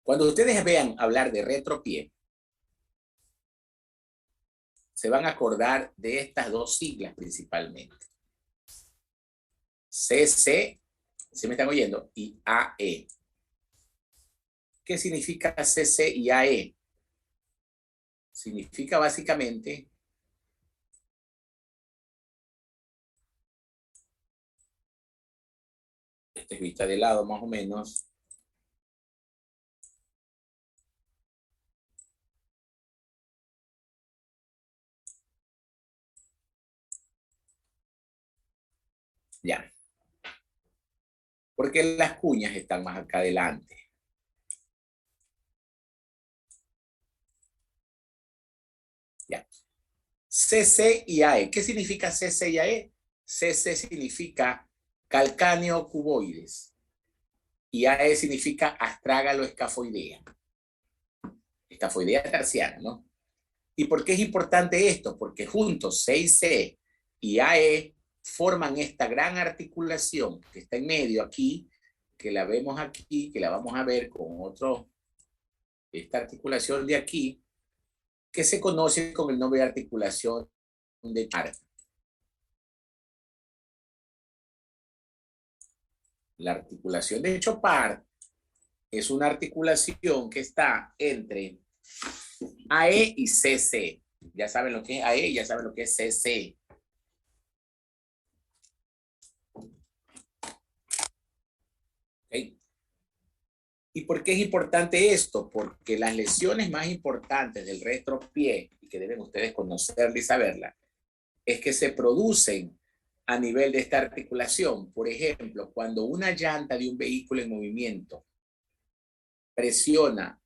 Cuando ustedes vean hablar de retropié, se van a acordar de estas dos siglas principalmente. CC, ¿se me están oyendo? Y AE. ¿Qué significa CC y AE? Significa básicamente esta es vista de lado más o menos. Ya. Porque las cuñas están más acá adelante. Ya. CC y AE. ¿Qué significa CC y AE? CC significa calcáneo cuboides y AE significa astrágalo escafoidea. Escafoidea terciana, ¿no? ¿Y por qué es importante esto? Porque juntos CC y AE forman esta gran articulación que está en medio aquí, que la vemos aquí, que la vamos a ver con otro, esta articulación de aquí, que se conoce con el nombre de articulación de Chopard. La articulación de Chopard es una articulación que está entre AE y CC. Ya saben lo que es AE, ya saben lo que es CC. ¿Okay? ¿Y por qué es importante esto? Porque las lesiones más importantes del retropié, y que deben ustedes conocerla y saberla, es que se producen a nivel de esta articulación. Por ejemplo, cuando una llanta de un vehículo en movimiento presiona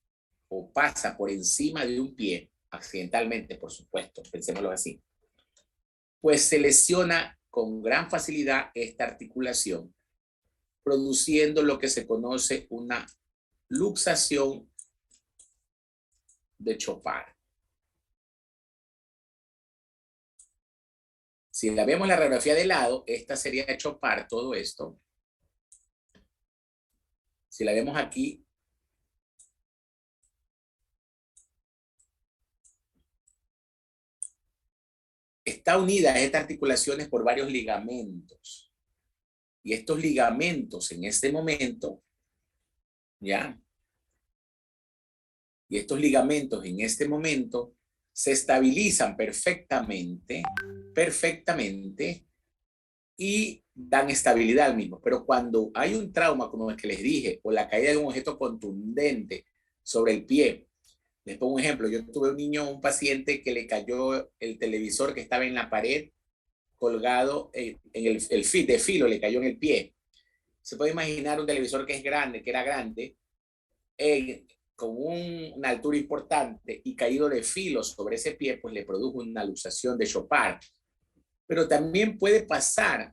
o pasa por encima de un pie, accidentalmente, por supuesto, pensémoslo así, pues se lesiona con gran facilidad esta articulación, produciendo lo que se conoce una luxación de Chopard. Si la vemos en la radiografía de lado, esta sería Chopard, todo esto. Si la vemos aquí, está unida a estas articulaciones por varios ligamentos. Y estos ligamentos en este momento, ¿ya? Y estos ligamentos en este momento se estabilizan perfectamente, y dan estabilidad al mismo. Pero cuando hay un trauma, como el que les dije, o la caída de un objeto contundente sobre el pie, les pongo un ejemplo. Yo tuve un niño, un paciente que le cayó el televisor que estaba en la pared, colgado en el filo, le cayó en el pie. Se puede imaginar un televisor que es grande, que era grande, con una altura importante y caído de filo sobre ese pie, pues le produjo una luxación de Chopard. Pero también puede pasar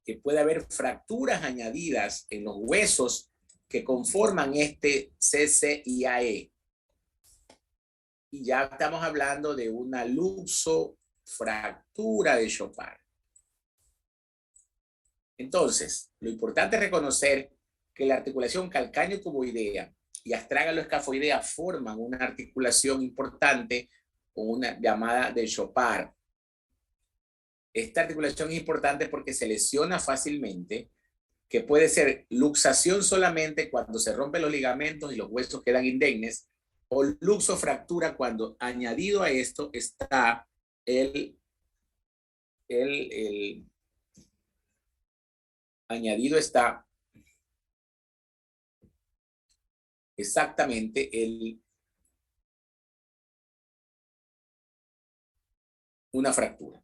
que puede haber fracturas añadidas en los huesos que conforman este CCIAE. Y ya estamos hablando de una luxofractura de Chopard. Entonces, lo importante es reconocer que la articulación calcáneo-cuboidea y astrágalo-escafoidea forman una articulación importante o una llamada de Chopard. Esta articulación es importante porque se lesiona fácilmente, que puede ser luxación solamente cuando se rompen los ligamentos y los huesos quedan indemnes, o luxofractura cuando añadido a esto está añadido está exactamente una fractura.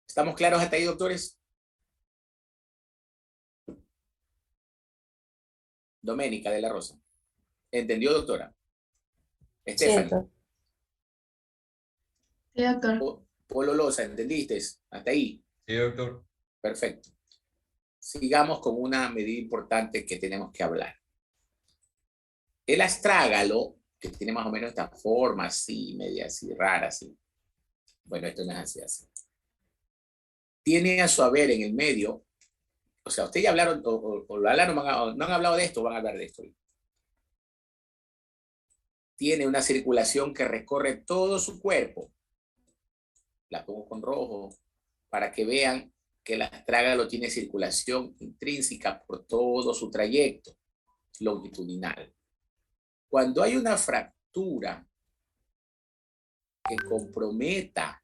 ¿Estamos claros hasta ahí, doctores? Doménica de la Rosa. ¿Entendió, doctora? Stephanie. Sí, doctor. Polo Loza, ¿entendiste? Hasta ahí. Sí, doctor. Perfecto. Sigamos con una medida importante que tenemos que hablar. El astrágalo, que tiene más o menos esta forma así, media así, rara así. Bueno, esto no es así. Tiene a su haber en el medio, o sea, ustedes ya hablaron, o lo hablaron, no han hablado de esto, van a hablar de esto. Tiene una circulación que recorre todo su cuerpo. La pongo con rojo para que vean que el astrágalo tiene circulación intrínseca por todo su trayecto longitudinal. Cuando hay una fractura que comprometa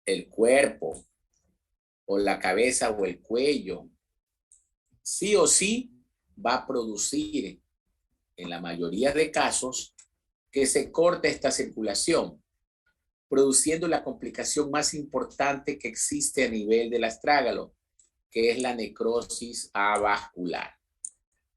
el cuerpo o la cabeza o el cuello, sí o sí va a producir, en la mayoría de casos, que se corte esta circulación, produciendo la complicación más importante que existe a nivel del astrágalo, que es la necrosis avascular.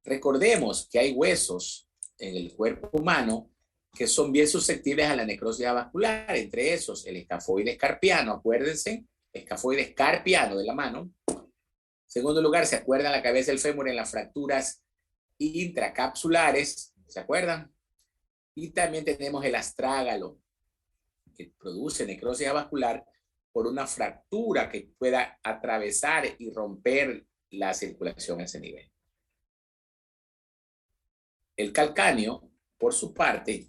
Recordemos que hay huesos en el cuerpo humano que son bien susceptibles a la necrosis avascular, entre esos el escafoide carpiano, acuérdense, escafoide carpiano de la mano. Segundo lugar, ¿se acuerdan la cabeza del fémur en las fracturas intracapsulares? ¿Se acuerdan? Y también tenemos el astrágalo, que produce necrosis avascular por una fractura que pueda atravesar y romper la circulación a ese nivel. El calcáneo, por su parte,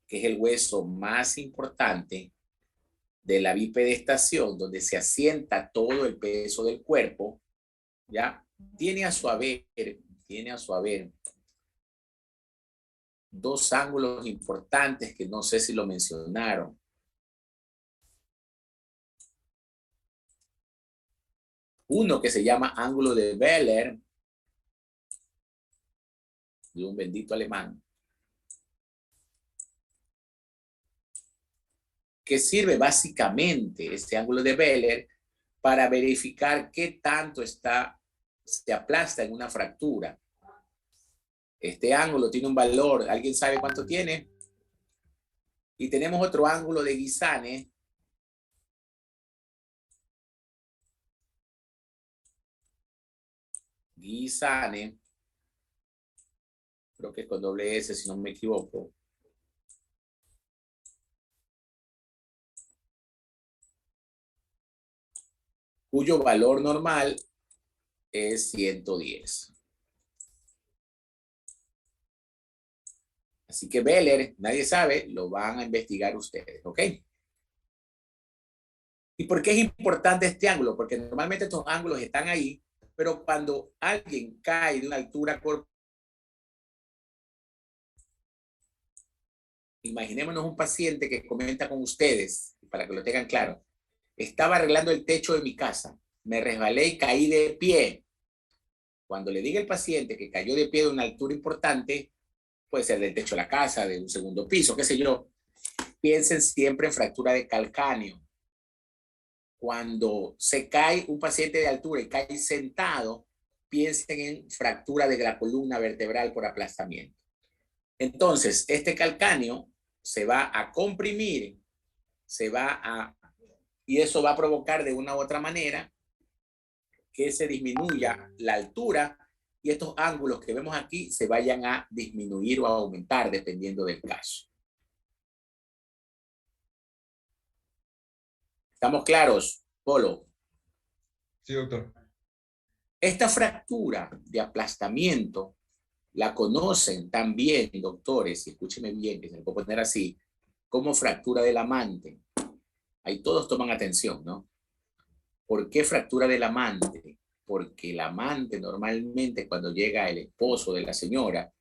que es el hueso más importante de la bipedestación, donde se asienta todo el peso del cuerpo, ¿ya? Tiene a su haber dos ángulos importantes que no sé si lo mencionaron. Uno que se llama ángulo de Wöhler, de un bendito alemán, que sirve básicamente este ángulo de Wöhler para verificar qué tanto se aplasta en una fractura. Este ángulo tiene un valor, ¿alguien sabe cuánto tiene? Y tenemos otro ángulo de Guisane, creo que es con doble S si no me equivoco, cuyo valor normal es 110. Así que Wöhler, nadie sabe, lo van a investigar ustedes, ¿ok? ¿Y por qué es importante este ángulo? Porque normalmente estos ángulos están ahí, pero cuando alguien cae de una altura corporal, imaginémonos un paciente que comenta con ustedes, para que lo tengan claro, estaba arreglando el techo de mi casa, me resbalé y caí de pie. Cuando le diga al paciente que cayó de pie de una altura importante, puede ser del techo de la casa, de un segundo piso, qué sé yo, piensen siempre en fractura de calcáneo. Cuando se cae un paciente de altura y cae sentado, piensen en fractura de la columna vertebral por aplastamiento. Entonces, este calcáneo se va a comprimir, y eso va a provocar de una u otra manera que se disminuya la altura y estos ángulos que vemos aquí se vayan a disminuir o a aumentar dependiendo del caso. ¿Estamos claros, Polo? Sí, doctor. Esta fractura de aplastamiento la conocen también, doctores, y escúcheme bien, que se lo puedo poner así, como fractura del amante. Ahí todos toman atención, ¿no? ¿Por qué fractura del amante? Porque el amante normalmente cuando llega el esposo de la señora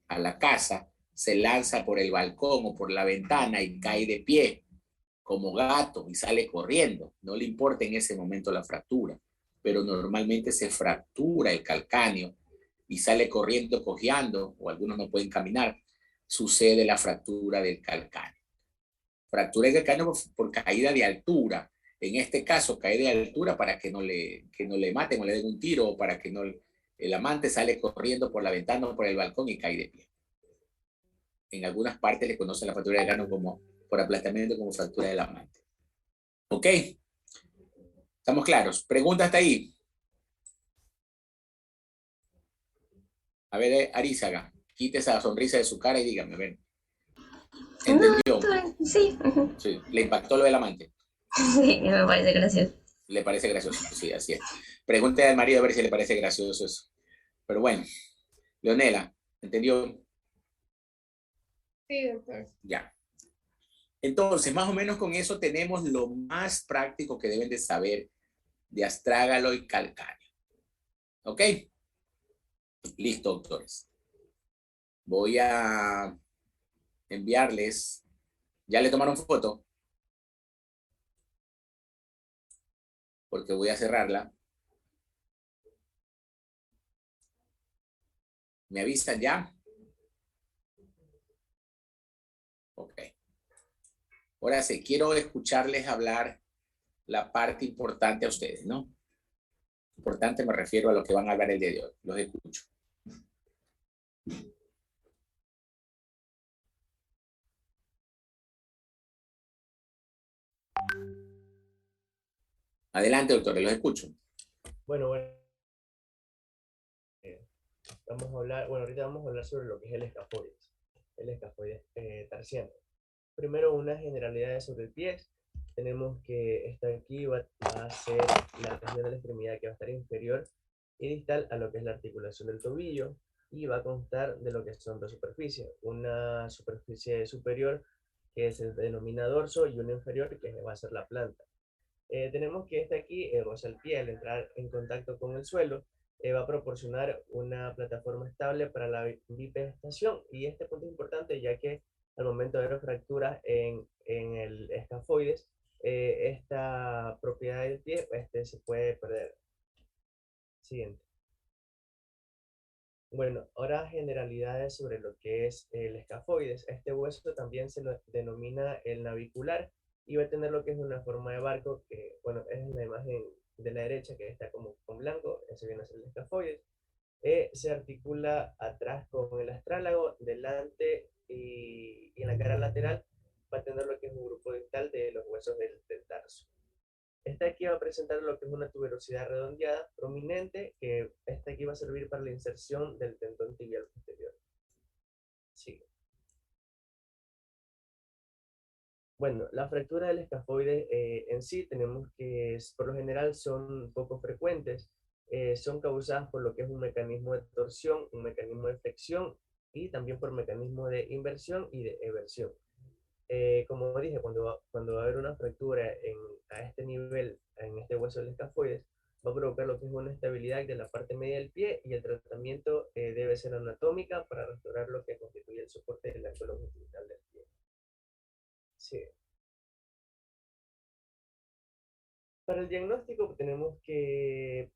a la casa, se lanza por el balcón o por la ventana y cae de pie como gato y sale corriendo. No le importa en ese momento la fractura, pero normalmente se fractura el calcáneo y sale corriendo, cojeando, o algunos no pueden caminar. Sucede la fractura del calcáneo. Fractura del calcáneo por caída de altura. En este caso, cae de altura para que no le maten o le den un tiro, o para que no, el amante sale corriendo por la ventana o por el balcón y cae de pie. En algunas partes le conocen la fractura del calcáneo como por aplastamiento, como fractura del amante. ¿Ok? ¿Estamos claros? ¿Pregunta hasta ahí? A ver, Arizaga, quite esa sonrisa de su cara y dígame, a ver. ¿Entendió? No, sí. Sí. ¿Le impactó lo del amante? Sí, me parece gracioso. ¿Le parece gracioso? Sí, así es. Pregúntale al marido a ver si le parece gracioso eso. Pero bueno, Leonela, ¿entendió? Sí, doctor. Ya. Entonces, más o menos con eso tenemos lo más práctico que deben de saber de astrágalo y calcáneo. ¿Ok? Listo, doctores. Voy a enviarles. ¿Ya le tomaron foto? Porque voy a cerrarla. ¿Me avisan ya? Ok. Ahora sí, quiero escucharles hablar la parte importante a ustedes, ¿no? Importante me refiero a lo que van a hablar el día de hoy. Los escucho. Adelante, doctores, los escucho. Bueno, vamos a hablar, bueno, ahorita vamos a hablar sobre lo que es el escafoides tarsiano. Primero, unas generalidades sobre el pie. Tenemos que esta aquí va a ser la región de la extremidad que va a estar inferior y distal a lo que es la articulación del tobillo y va a constar de lo que son dos superficies. Una superficie superior que se denomina dorso y una inferior que va a ser la planta. Tenemos que este aquí, o sea, el pie al entrar en contacto con el suelo, va a proporcionar una plataforma estable para la bipedestación. Y este punto es importante ya que al momento de haber fracturas en el escafoides, esta propiedad del pie se puede perder. Siguiente. Bueno, ahora generalidades sobre lo que es el escafoides. Este hueso también se lo denomina el navicular y va a tener lo que es una forma de barco, que bueno, es la imagen de la derecha que está como con blanco, ese viene a ser el escafoides. Se articula atrás con el astrálago, delante y en la cara lateral va a tener lo que es un grupo distal de los huesos del tarso. Esta aquí va a presentar lo que es una tuberosidad redondeada prominente, que esta aquí va a servir para la inserción del tendón tibial posterior. Sigue. Bueno, la fractura del escafoide en sí tenemos que, por lo general, son poco frecuentes. Son causadas por lo que es un mecanismo de torsión, un mecanismo de flexión y también por mecanismo de inversión y de eversión. Como dije, cuando va a haber una fractura a este nivel, en este hueso del escafoides, va a provocar lo que es una estabilidad de la parte media del pie y el tratamiento debe ser anatómica para restaurar lo que constituye el soporte de la columna vertebral del pie. Sí. Para el diagnóstico tenemos que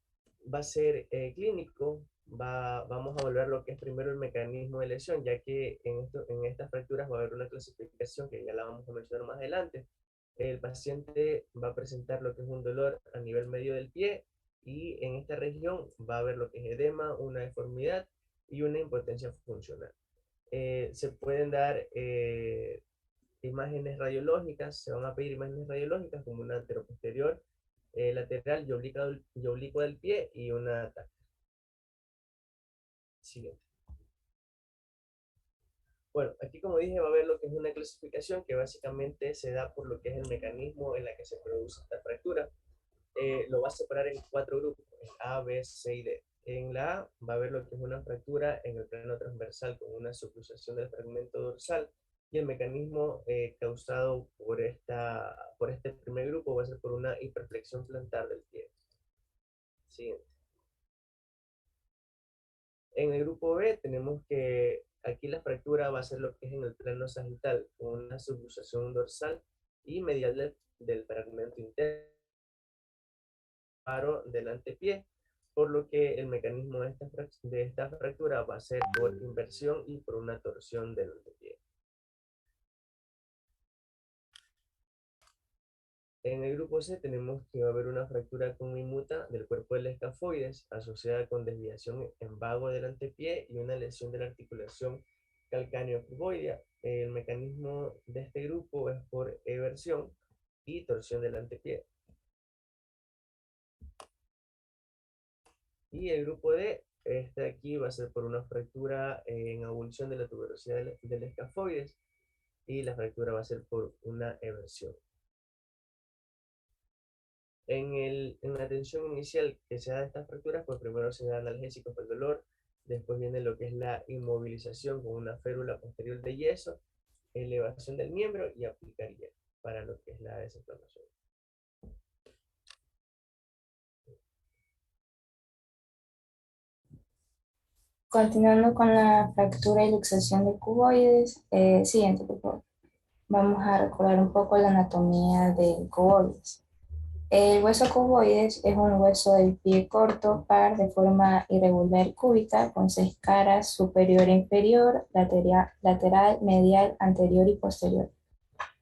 va a ser clínico, vamos a evaluar lo que es primero el mecanismo de lesión, ya que en estas fracturas va a haber una clasificación que ya la vamos a mencionar más adelante. El paciente va a presentar lo que es un dolor a nivel medio del pie y en esta región va a haber lo que es edema, una deformidad y una impotencia funcional. Se pueden dar imágenes radiológicas, se van a pedir imágenes radiológicas como una anteroposterior, lateral y oblicua del pie y una TAC. Siguiente. Bueno, aquí como dije va a haber lo que es una clasificación que básicamente se da por lo que es el mecanismo en la que se produce esta fractura. Lo va a separar en 4 grupos, en A, B, C y D. En la A va a haber lo que es una fractura en el plano transversal con una subluxación del fragmento dorsal y el mecanismo causado por este primer grupo va a ser por una hiperflexión plantar del pie. Siguiente. En el grupo B tenemos que aquí la fractura va a ser lo que es en el plano sagital con una subluxación dorsal y medial del fragmento interno del antepié, por lo que el mecanismo de esta fractura va a ser por inversión y por una torsión del antepié. En el grupo C tenemos que va a haber una fractura con inmuta del cuerpo del escafoides asociada con desviación en vago del antepié y una lesión de la articulación calcáneo-cuboidea. El mecanismo de este grupo es por eversión y torsión del antepié. Y el grupo D, este aquí va a ser por una fractura en avulsión de la tuberosidad del escafoides y la fractura va a ser por una eversión. En la atención inicial que se da de estas fracturas, pues primero se da analgésicos para el dolor, después viene lo que es la inmovilización con una férula posterior de yeso, elevación del miembro y aplicar hielo para lo que es la desinflamación. Continuando con la fractura y luxación de cuboides, siguiente, por favor. Vamos a recordar un poco la anatomía del cuboides. El hueso cuboides es un hueso del pie corto, par, de forma irregular y cúbica, con 6 caras, superior e inferior, lateral, medial, anterior y posterior,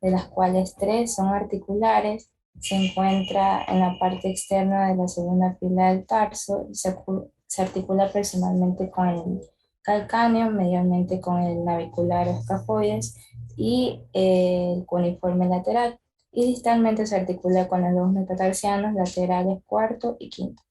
de las cuales 3 son articulares. Se encuentra en la parte externa de la segunda fila del tarso y se articula personalmente con el calcáneo, medialmente con el navicular o escafoides y el cuneiforme lateral, y distalmente se articula con los dos metatarsianos laterales cuarto y quinto.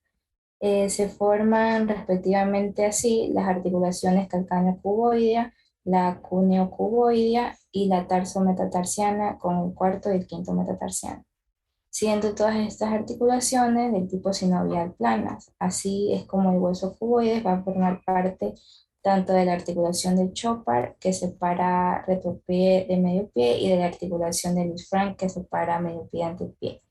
Se forman respectivamente así las articulaciones calcáneo-cuboidea, la cúneo-cuboidea y la tarso-metatarsiana con el cuarto y el quinto metatarsiano, siendo todas estas articulaciones del tipo sinovial planas. Así es como el hueso cuboides va a formar parte tanto de la articulación del Chopard, que separa retropié de medio pie, y de la articulación del Lisfranc, que separa medio pie ante pie.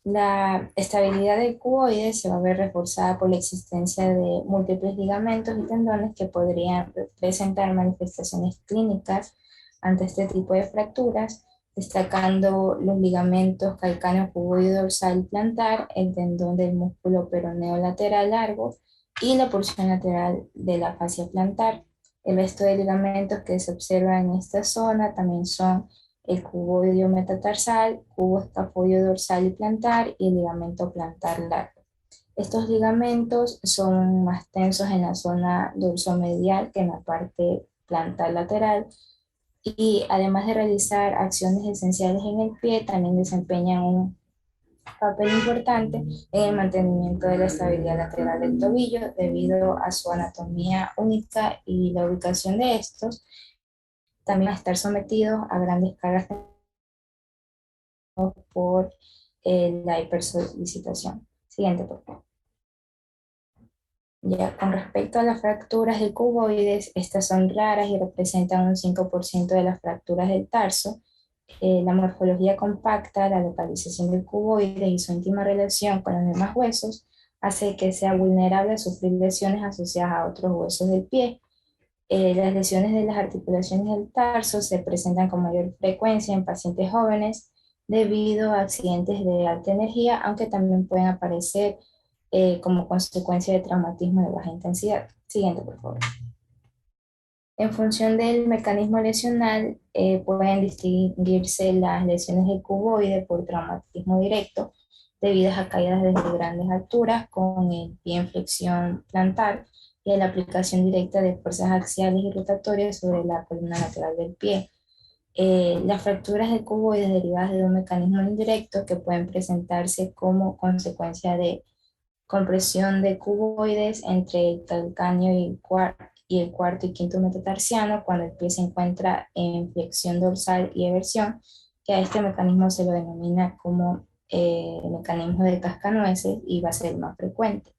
La estabilidad del cuboide se va a ver reforzada por la existencia de múltiples ligamentos y tendones que podrían presentar manifestaciones clínicas ante este tipo de fracturas, destacando los ligamentos calcáneo cuboide dorsal y plantar, el tendón del músculo peroneo lateral largo y la porción lateral de la fascia plantar. El resto de ligamentos que se observan en esta zona también son el cuboideo metatarsal, cubo escafoideo dorsal y plantar, y el ligamento plantar largo. Estos ligamentos son más tensos en la zona dorsomedial que en la parte plantar lateral, y además de realizar acciones esenciales en el pie, también desempeñan un papel importante en el mantenimiento de la estabilidad lateral del tobillo debido a su anatomía única y la ubicación de estos, también a estar sometidos a grandes cargas por la hipersolicitación. Siguiente, por favor. Ya, con respecto a las fracturas del cuboides, estas son raras y representan un 5% de las fracturas del tarso. La morfología compacta, la localización del cuboide y su íntima relación con los demás huesos hace que sea vulnerable a sufrir lesiones asociadas a otros huesos del pie. Las lesiones de las articulaciones del tarso se presentan con mayor frecuencia en pacientes jóvenes debido a accidentes de alta energía, aunque también pueden aparecer como consecuencia de traumatismo de baja intensidad. Siguiente, por favor. En función del mecanismo lesional, pueden distinguirse las lesiones del cuboide por traumatismo directo, debidas a caídas desde grandes alturas con el pie en flexión plantar y a la aplicación directa de fuerzas axiales y rotatorias sobre la columna lateral del pie. Las fracturas del cuboide derivadas de un mecanismo indirecto que pueden presentarse como consecuencia de compresión de cuboides entre el calcáneo y el cuarto y quinto metatarsiano cuando el pie se encuentra en flexión dorsal y eversión, que a este mecanismo se lo denomina como mecanismo de cascanueces y va a ser más frecuente.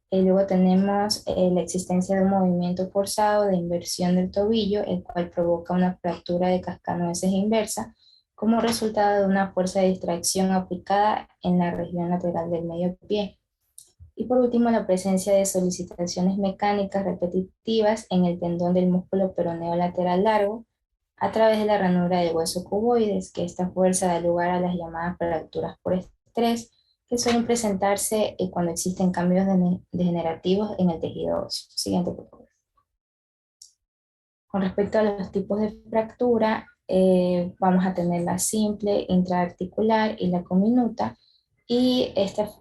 Luego tenemos la existencia de un movimiento forzado de inversión del tobillo, el cual provoca una fractura de cascanueces inversa como resultado de una fuerza de distracción aplicada en la región lateral del medio pie. Y por último, la presencia de solicitaciones mecánicas repetitivas en el tendón del músculo peroneo lateral largo a través de la ranura del hueso cuboides, que esta fuerza da lugar a las llamadas fracturas por estrés, que suelen presentarse cuando existen cambios degenerativos en el tejido óseo. Siguiente, por favor. Con respecto a los tipos de fractura, vamos a tener la simple, intraarticular y la comminuta. Y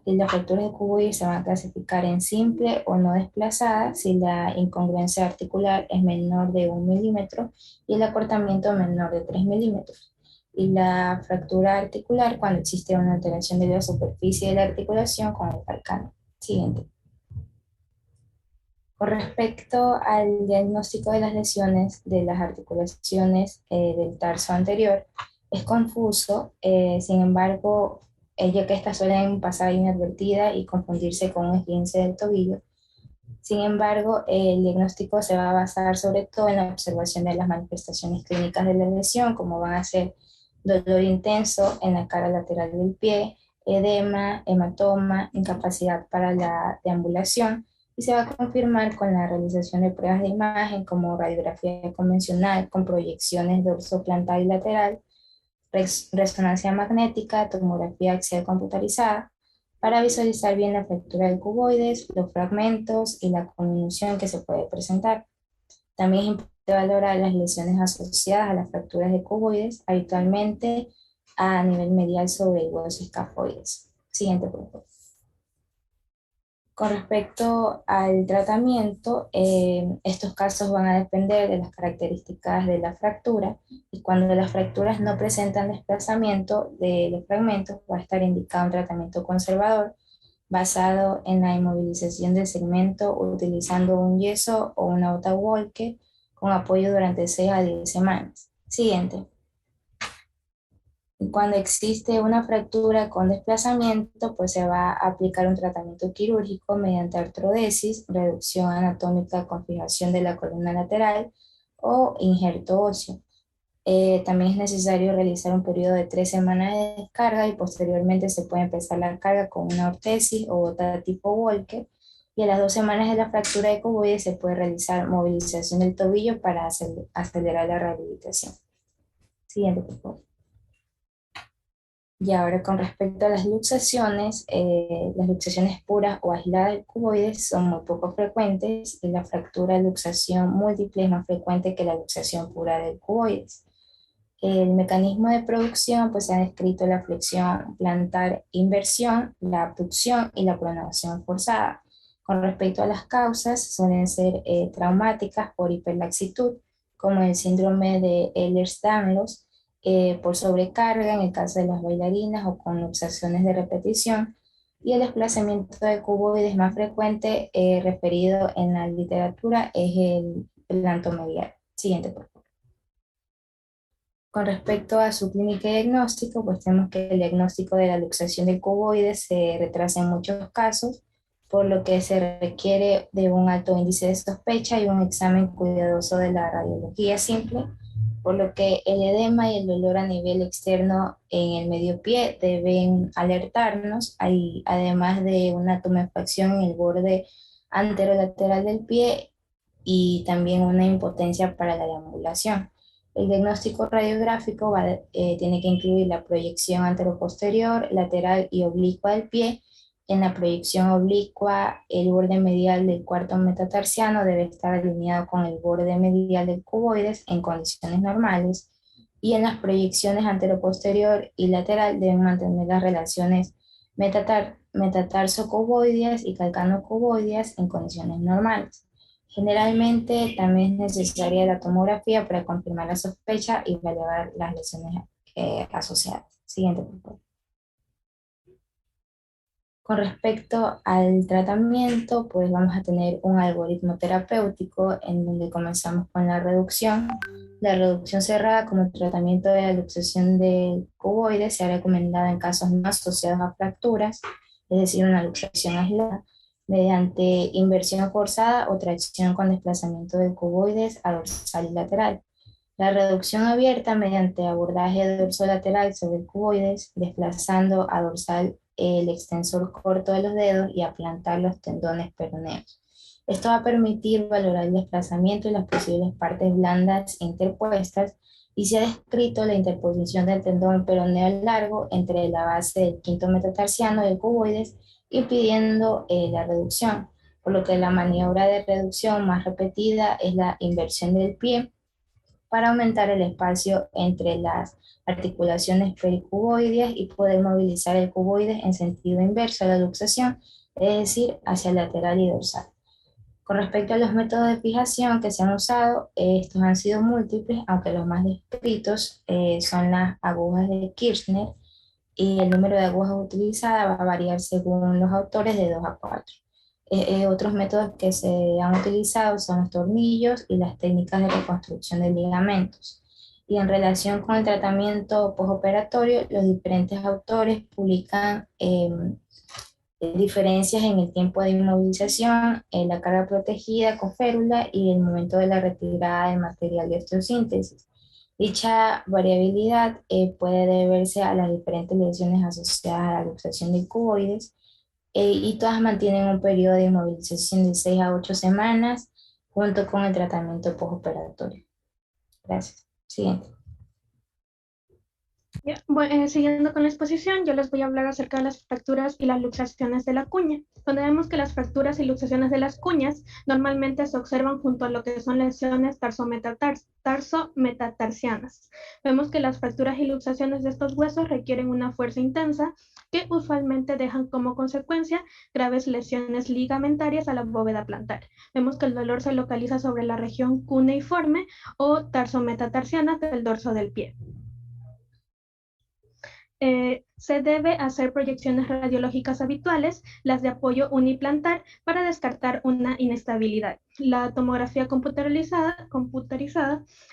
las fracturas de cuboides se van a clasificar en simple o no desplazada si la incongruencia articular es menor de 1 milímetro y el acortamiento menor de 3 milímetros. Y la fractura articular cuando existe una alteración de la superficie de la articulación con el calcáneo. Siguiente. Con respecto al diagnóstico de las lesiones de las articulaciones del tarso anterior, es confuso, sin embargo, ya que estas suelen pasar inadvertidas y confundirse con un esguince del tobillo. Sin embargo, el diagnóstico se va a basar sobre todo en la observación de las manifestaciones clínicas de la lesión, como van a ser dolor intenso en la cara lateral del pie, edema, hematoma, incapacidad para la deambulación, y se va a confirmar con la realización de pruebas de imagen como radiografía convencional con proyecciones dorsoplantar y lateral, resonancia magnética, tomografía axial computarizada, para visualizar bien la fractura del cuboides, los fragmentos y la conmoción que se puede presentar. También es importante valorar las lesiones asociadas a las fracturas de cuboides, habitualmente a nivel medial sobre el hueso escafoides. Siguiente punto. Con respecto al tratamiento, estos casos van a depender de las características de la fractura, y cuando las fracturas no presentan desplazamiento de los fragmentos, va a estar indicado un tratamiento conservador basado en la inmovilización del segmento utilizando un yeso o una bota Walker con apoyo durante 6 a 10 semanas. Siguiente. Cuando existe una fractura con desplazamiento, pues se va a aplicar un tratamiento quirúrgico mediante artrodesis, reducción anatómica con fijación de la columna lateral o injerto óseo. También es necesario realizar un periodo de 3 semanas de descarga, y posteriormente se puede empezar la carga con una ortesis o bota tipo Walker, y a las 2 semanas de la fractura de cuboides se puede realizar movilización del tobillo para acelerar la rehabilitación. Siguiente, por favor. Y ahora con respecto a las luxaciones puras o aisladas del cuboides son muy poco frecuentes, y la fractura de luxación múltiple es más frecuente que la luxación pura del cuboides. El mecanismo de producción, pues se ha descrito la flexión plantar inversión, la abducción y la pronación forzada. Con respecto a las causas, suelen ser traumáticas por hiperlaxitud, como el síndrome de Ehlers-Danlos, por sobrecarga en el caso de las bailarinas o con luxaciones de repetición, y el desplazamiento de cuboides más frecuente referido en la literatura es el plantomedial. Siguiente, por favor. Con respecto a su clínica y diagnóstico, pues tenemos que el diagnóstico de la luxación del cuboide se retrasa en muchos casos, por lo que se requiere de un alto índice de sospecha y un examen cuidadoso de la radiología simple, por lo que el edema y el dolor a nivel externo en el medio pie deben alertarnos, además de una tumefacción en el borde anterolateral del pie y también una impotencia para la deambulación. El diagnóstico radiográfico tiene que incluir la proyección anteroposterior, lateral y oblicua del pie. En la proyección oblicua, el borde medial del cuarto metatarsiano debe estar alineado con el borde medial del cuboides en condiciones normales, y en las proyecciones anteroposterior y lateral deben mantener las relaciones metatarso-cuboideas y calcano-cuboideas en condiciones normales. Generalmente también es necesaria la tomografía para confirmar la sospecha y valorar las lesiones asociadas. Siguiente, por favor. Con respecto al tratamiento, pues vamos a tener un algoritmo terapéutico en donde comenzamos con la reducción. La reducción cerrada como tratamiento de la luxación del cuboide se ha recomendado en casos no asociados a fracturas, es decir, una luxación aislada, mediante inversión forzada o tracción con desplazamiento del cuboides a dorsal y lateral. La reducción abierta mediante abordaje dorsolateral sobre el cuboides, desplazando a dorsal el extensor corto de los dedos y aplantar los tendones peroneos. Esto va a permitir valorar el desplazamiento y las posibles partes blandas interpuestas, y se ha descrito la interposición del tendón peroneo largo entre la base del quinto metatarsiano del cuboides, impidiendo la reducción, por lo que la maniobra de reducción más repetida es la inversión del pie para aumentar el espacio entre las articulaciones pericuboideas y poder movilizar el cuboide en sentido inverso a la luxación, es decir, hacia lateral y dorsal. Con respecto a los métodos de fijación que se han usado, estos han sido múltiples, aunque los más descritos son las agujas de Kirchner, y el número de agujas utilizadas va a variar según los autores de 2 a 4. Otros métodos que se han utilizado son los tornillos y las técnicas de reconstrucción de ligamentos. Y en relación con el tratamiento postoperatorio, los diferentes autores publican diferencias en el tiempo de inmovilización, en la carga protegida con férula y el momento de la retirada del material de osteosíntesis. Dicha variabilidad puede deberse a las diferentes lesiones asociadas a la luxación de cuboides y todas mantienen un periodo de inmovilización de 6 a 8 semanas junto con el tratamiento postoperatorio. Gracias. Siguiente. Ya, siguiendo con la exposición, yo les voy a hablar acerca de las fracturas y las luxaciones de la cuña, donde vemos que las fracturas y luxaciones de las cuñas normalmente se observan junto a lo que son lesiones tarsometatarsianas. Vemos que las fracturas y luxaciones de estos huesos requieren una fuerza intensa que usualmente dejan como consecuencia graves lesiones ligamentarias a la bóveda plantar. Vemos que el dolor se localiza sobre la región cuneiforme o tarsometatarsiana del dorso del pie. Se debe hacer proyecciones radiológicas habituales, las de apoyo uniplantar, para descartar una inestabilidad. La tomografía computarizada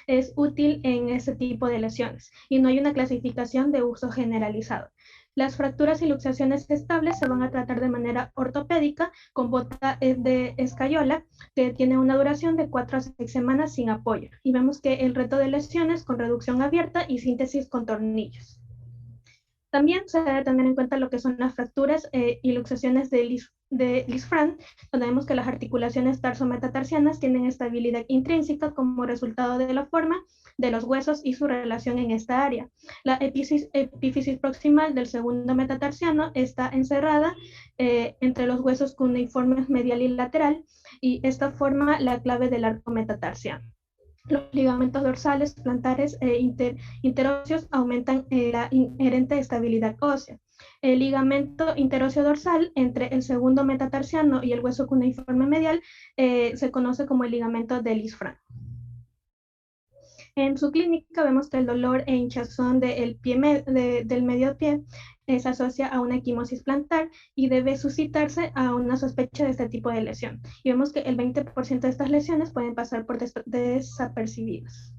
es útil en este tipo de lesiones y no hay una clasificación de uso generalizado. Las fracturas y luxaciones estables se van a tratar de manera ortopédica con bota de escayola que tiene una duración de 4 a 6 semanas sin apoyo. Y vemos que el reto de lesiones con reducción abierta y síntesis con tornillos. También se debe tener en cuenta lo que son las fracturas y luxaciones de Lisfranc, donde vemos que las articulaciones tarsometatarsianas tienen estabilidad intrínseca como resultado de la forma de los huesos y su relación en esta área. La epífisis proximal del segundo metatarsiano está encerrada entre los huesos cuneiformes medial y lateral, y esta forma la clave del arco metatarsiano. Los ligamentos dorsales, plantares e interóseos aumentan la inherente estabilidad ósea. El ligamento interóseo dorsal entre el segundo metatarsiano y el hueso cuneiforme medial se conoce como el ligamento de Lisfranc. En su clínica vemos que el dolor e hinchazón del medio pie se asocia a una equimosis plantar y debe suscitarse a una sospecha de este tipo de lesión. Y vemos que el 20% de estas lesiones pueden pasar por desapercibidas.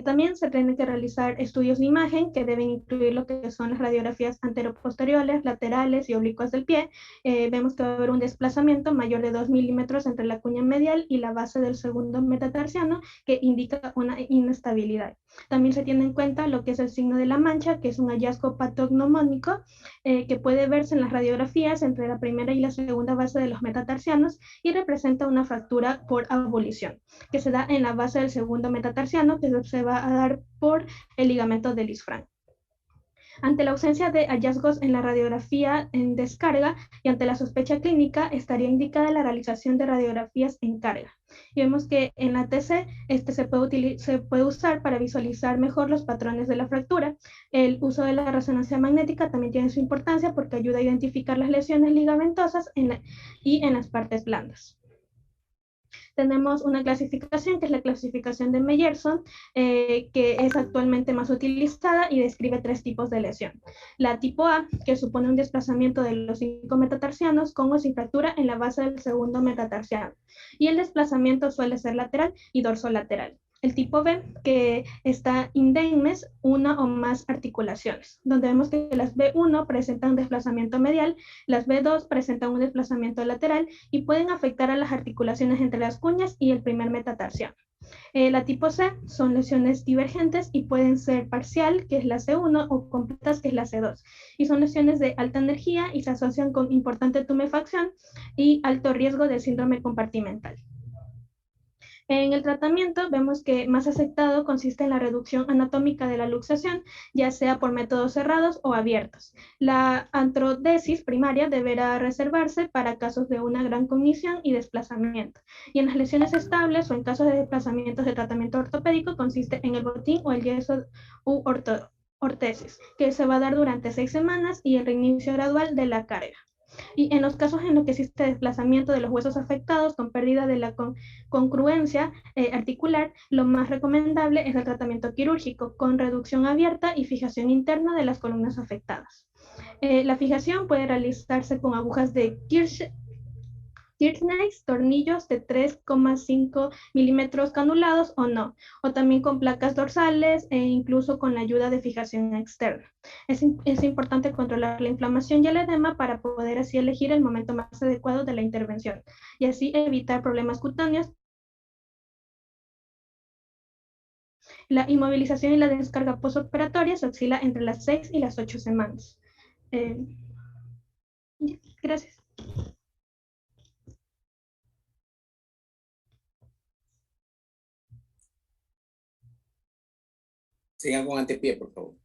También se tienen que realizar estudios de imagen que deben incluir lo que son las radiografías anteroposteriores, laterales y oblicuas del pie. Vemos que va a haber un desplazamiento mayor de 2 milímetros entre la cuña medial y la base del segundo metatarsiano, que indica una inestabilidad. También se tiene en cuenta lo que es el signo de la mancha, que es un hallazgo patognomónico que puede verse en las radiografías entre la primera y la segunda base de los metatarsianos y representa una fractura por abolición, que se da en la base del segundo metatarsiano, que se va a dar por el ligamento de Lisfranc. Ante la ausencia de hallazgos en la radiografía en descarga y ante la sospecha clínica, estaría indicada la realización de radiografías en carga. Y vemos que en la TC se puede usar para visualizar mejor los patrones de la fractura. El uso de la resonancia magnética también tiene su importancia porque ayuda a identificar las lesiones ligamentosas y en las partes blandas. Tenemos una clasificación que es la clasificación de Meyerson, que es actualmente más utilizada y describe 3 tipos de lesión. La tipo A, que supone un desplazamiento de los 5 metatarsianos con o sin fractura en la base del segundo metatarsiano. Y el desplazamiento suele ser lateral y dorsolateral. El tipo B, que está indemnes, una o más articulaciones, donde vemos que las B1 presentan un desplazamiento medial, las B2 presentan un desplazamiento lateral y pueden afectar a las articulaciones entre las cuñas y el primer metatarsiano. La tipo C son lesiones divergentes y pueden ser parcial, que es la C1, o completas, que es la C2. Y son lesiones de alta energía y se asocian con importante tumefacción y alto riesgo de síndrome compartimental. En el tratamiento vemos que más aceptado consiste en la reducción anatómica de la luxación, ya sea por métodos cerrados o abiertos. La artrodesis primaria deberá reservarse para casos de una gran cognición y desplazamiento. Y en las lesiones estables o en casos de desplazamientos de tratamiento ortopédico consiste en el botín o el yeso u ortesis, que se va a dar durante 6 semanas y el reinicio gradual de la carga. Y en los casos en los que existe desplazamiento de los huesos afectados con pérdida de la congruencia articular, lo más recomendable es el tratamiento quirúrgico con reducción abierta y fijación interna de las columnas afectadas. La fijación puede realizarse con agujas de Tirsnays, tornillos de 3,5 milímetros canulados o no, o también con placas dorsales e incluso con la ayuda de fijación externa. Es importante controlar la inflamación y el edema para poder así elegir el momento más adecuado de la intervención y así evitar problemas cutáneos. La inmovilización y la descarga postoperatoria se oscila entre las 6 y las 8 semanas. Gracias. Sigan con antepié, por favor.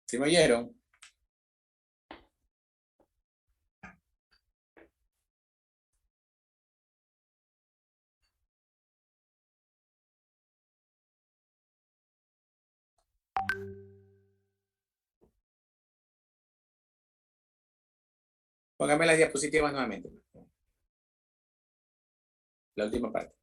¿Sí me oyeron? Póngame las diapositivas nuevamente. La última parte.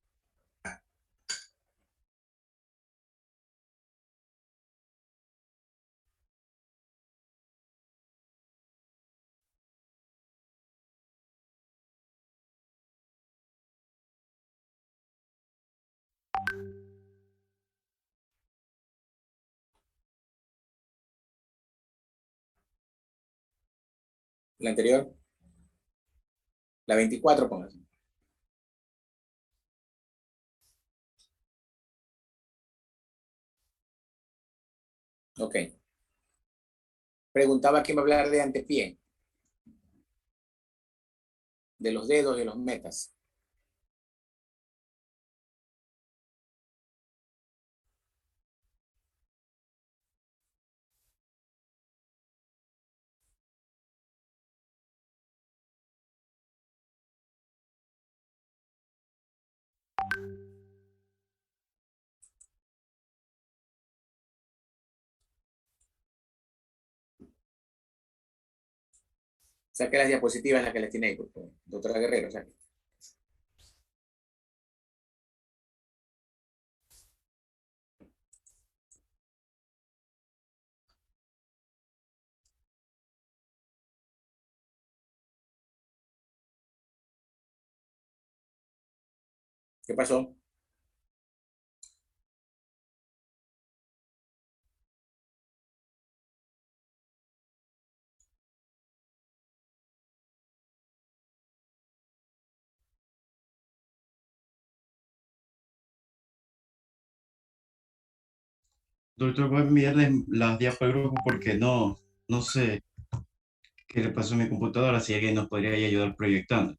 La anterior. La 24, póngase. Ok. Preguntaba quién va a hablar de antepié. De los dedos y los metas. Saque las diapositivas en las que les tiene ahí, por favor. Doctora Guerrero, saque. ¿Qué pasó? Doctor, voy a enviarles las diapositivas al grupo porque no sé qué le pasó a mi computadora, si alguien nos podría ayudar proyectando.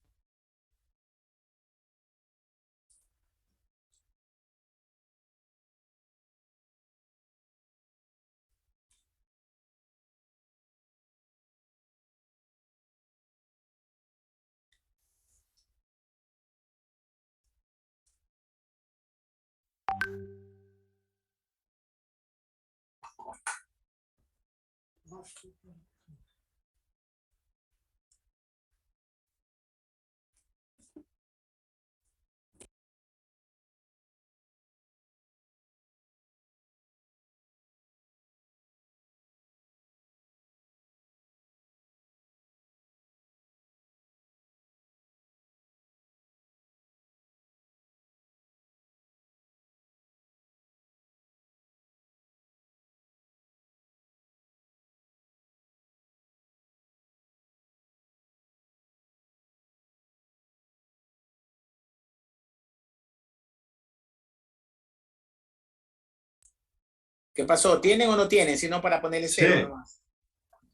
¿Qué pasó? ¿Tienen o no tienen? Si no, para ponerle cero Sí, nomás.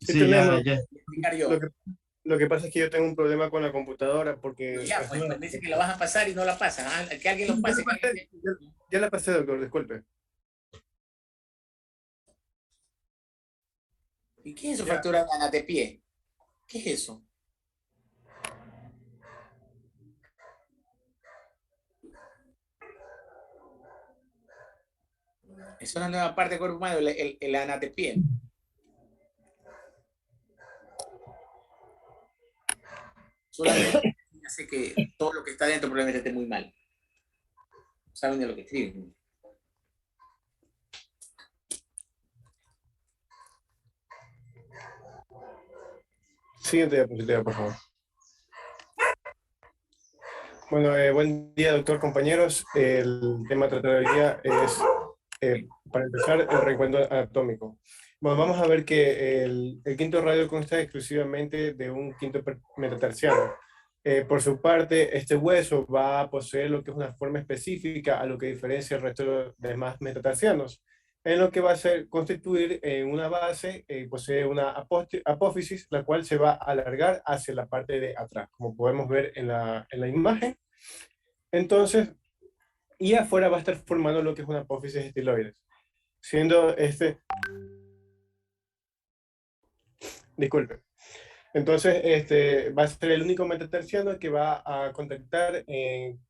Sí sí, ya, tenemos. ya. Explicar yo. Lo que pasa es que yo tengo un problema con la computadora porque Ya, es pues nueva. me dice que la vas a pasar y no la pasan. Ah, que alguien los pase. Ya la pasé, doctor, disculpe. ¿Y qué es eso, Ya. fractura de antepié? ¿Qué es eso? Es una nueva parte del cuerpo humano, el anatepié. Solamente hace que todo lo que está dentro probablemente esté muy mal. saben de lo que escriben. Siguiente diapositiva, por favor. Bueno, buen día, doctor, compañeros. El tema tratado hoy día es, para empezar, el reencuentro anatómico. Bueno, vamos a ver que el quinto radio consta exclusivamente de un quinto metatarsiano. Por su parte, este hueso va a poseer lo que es una forma específica a lo que diferencia el resto de los demás metatarsianos, en lo que va a ser constituir una base, posee una apófisis, la cual se va a alargar hacia la parte de atrás, como podemos ver en la imagen. Entonces, y afuera va a estar formando lo que es una apófisis estiloides, siendo disculpe. Entonces, va a ser el único metatarsiano que va a contactar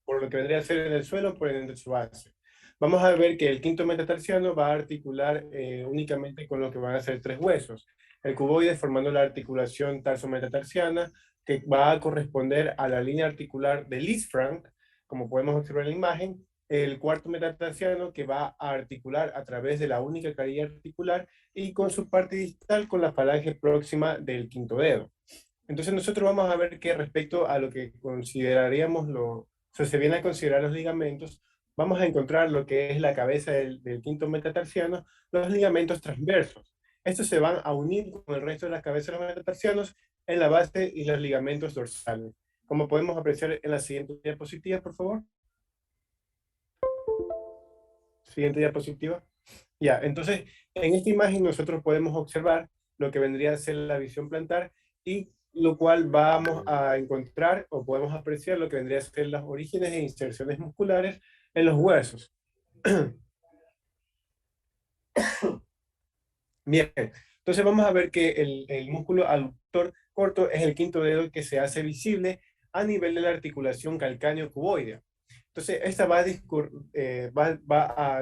por lo que vendría a ser en el suelo por el de su base. Vamos a ver que el quinto metatarsiano va a articular únicamente con lo que van a ser tres huesos. El cuboide formando la articulación tarso-metatarsiana, que va a corresponder a la línea articular de Lisfranc, como podemos observar en la imagen. El cuarto metatarsiano, que va a articular a través de la única carilla articular y con su parte distal con la falange próxima del quinto dedo. Entonces nosotros vamos a ver que respecto a lo que consideraríamos, se viene a considerar los ligamentos, vamos a encontrar lo que es la cabeza del quinto metatarsiano, los ligamentos transversos. Estos se van a unir con el resto de las cabezas de los metatarsianos en la base y los ligamentos dorsales. Como podemos apreciar en la siguiente diapositiva, por favor. Siguiente diapositiva. Ya, entonces, en esta imagen nosotros podemos observar lo que vendría a ser la visión plantar y lo cual vamos a encontrar o podemos apreciar lo que vendría a ser los orígenes e inserciones musculares en los huesos. Bien, entonces vamos a ver que el músculo aductor corto es el quinto dedo que se hace visible a nivel de la articulación calcáneo-cuboidea. Entonces, esta va a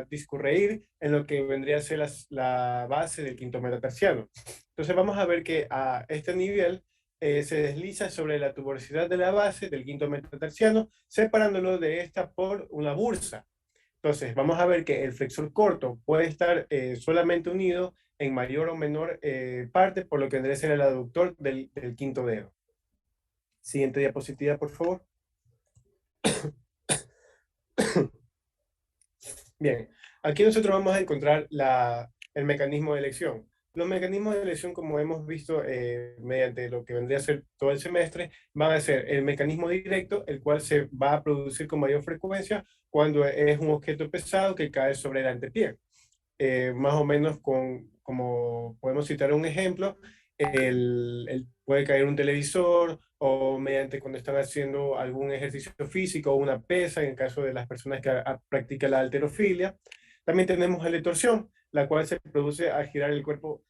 discurrir en lo que vendría a ser la base del quinto metatarsiano. Entonces, vamos a ver que a este nivel se desliza sobre la tuberosidad de la base del quinto metatarsiano, separándolo de esta por una bursa. Entonces, vamos a ver que el flexor corto puede estar solamente unido en mayor o menor parte por lo que vendría a ser el aductor del quinto dedo. Siguiente diapositiva, por favor. Bien, aquí nosotros vamos a encontrar el mecanismo de elección. Los mecanismos de elección, como hemos visto mediante lo que vendría a ser todo el semestre, van a ser el mecanismo directo, el cual se va a producir con mayor frecuencia cuando es un objeto pesado que cae sobre el antepié. Más o menos como podemos citar un ejemplo, puede caer un televisor o mediante cuando están haciendo algún ejercicio físico o una pesa, en el caso de las personas que practican la halterofilia. También tenemos la torsión, la cual se produce al girar el cuerpo.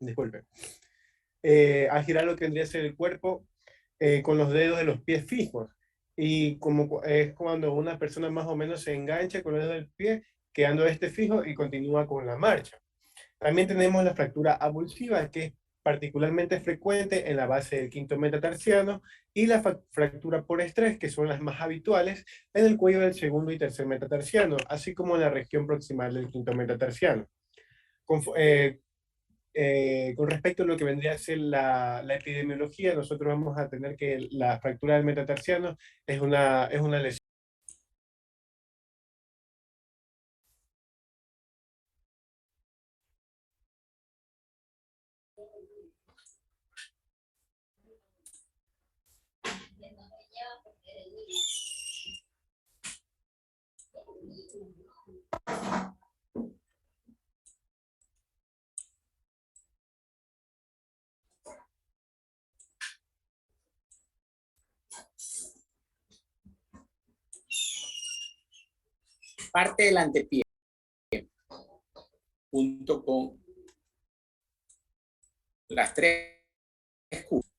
Disculpe. Al girar lo que tendría que ser el cuerpo con los dedos de los pies fijos. Y como es cuando una persona más o menos se engancha con los dedos del pie, quedando fijo y continúa con la marcha. También tenemos la fractura avulsiva, que es particularmente frecuente en la base del quinto metatarsiano, y la fractura por estrés, que son las más habituales en el cuello del segundo y tercer metatarsiano, así como en la región proximal del quinto metatarsiano. Con respecto a lo que vendría a ser la epidemiología, nosotros vamos a tener que la fractura del metatarsiano es una lesión. Parte del antepié, junto con las tres cúpulas.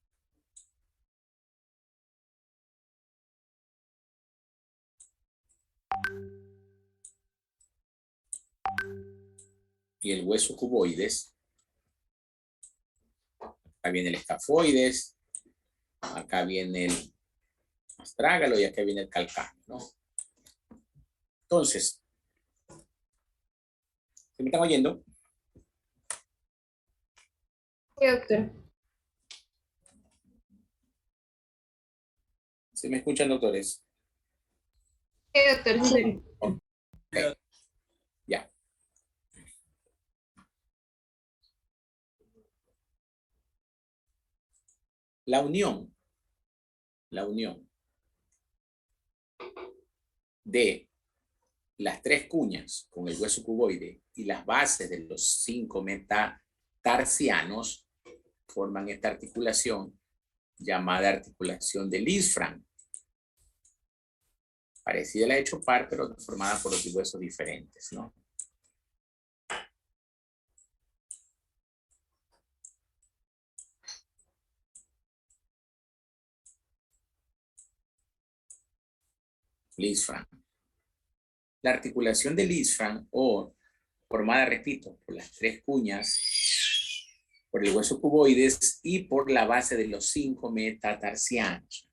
Y el hueso cuboides. Acá viene el escafoides. Acá viene el Astrágalo y acá viene el calcáneo, ¿no? Entonces, ¿se me están oyendo? Sí, doctor. ¿Se me escuchan, doctores? Sí, doctor. Sí. Ok, ya. La unión de las tres cuñas con el hueso cuboide y las bases de los 5 metatarsianos forman esta articulación llamada articulación de Lisfranc. Parecida a la de Chopard, pero formada por los huesos diferentes, ¿no? Lisfranc. La articulación de Lisfranc, o formada, repito, por las tres cuñas, por el hueso cuboides y por la base de los 5 metatarsianos.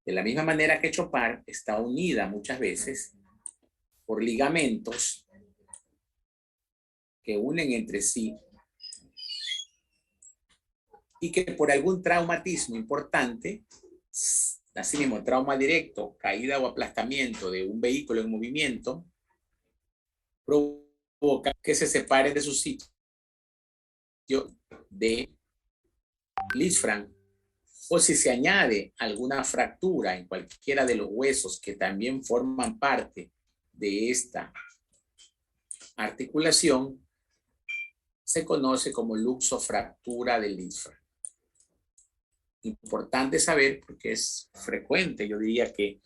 De la misma manera que Chopard, está unida muchas veces por ligamentos que unen entre sí y que por algún traumatismo importante, así mismo trauma directo, caída o aplastamiento de un vehículo en movimiento, provoca que se separe de su sitio de Lisfranc, o si se añade alguna fractura en cualquiera de los huesos que también forman parte de esta articulación, se conoce como luxofractura de Lisfranc. Importante saber porque es frecuente, yo diría que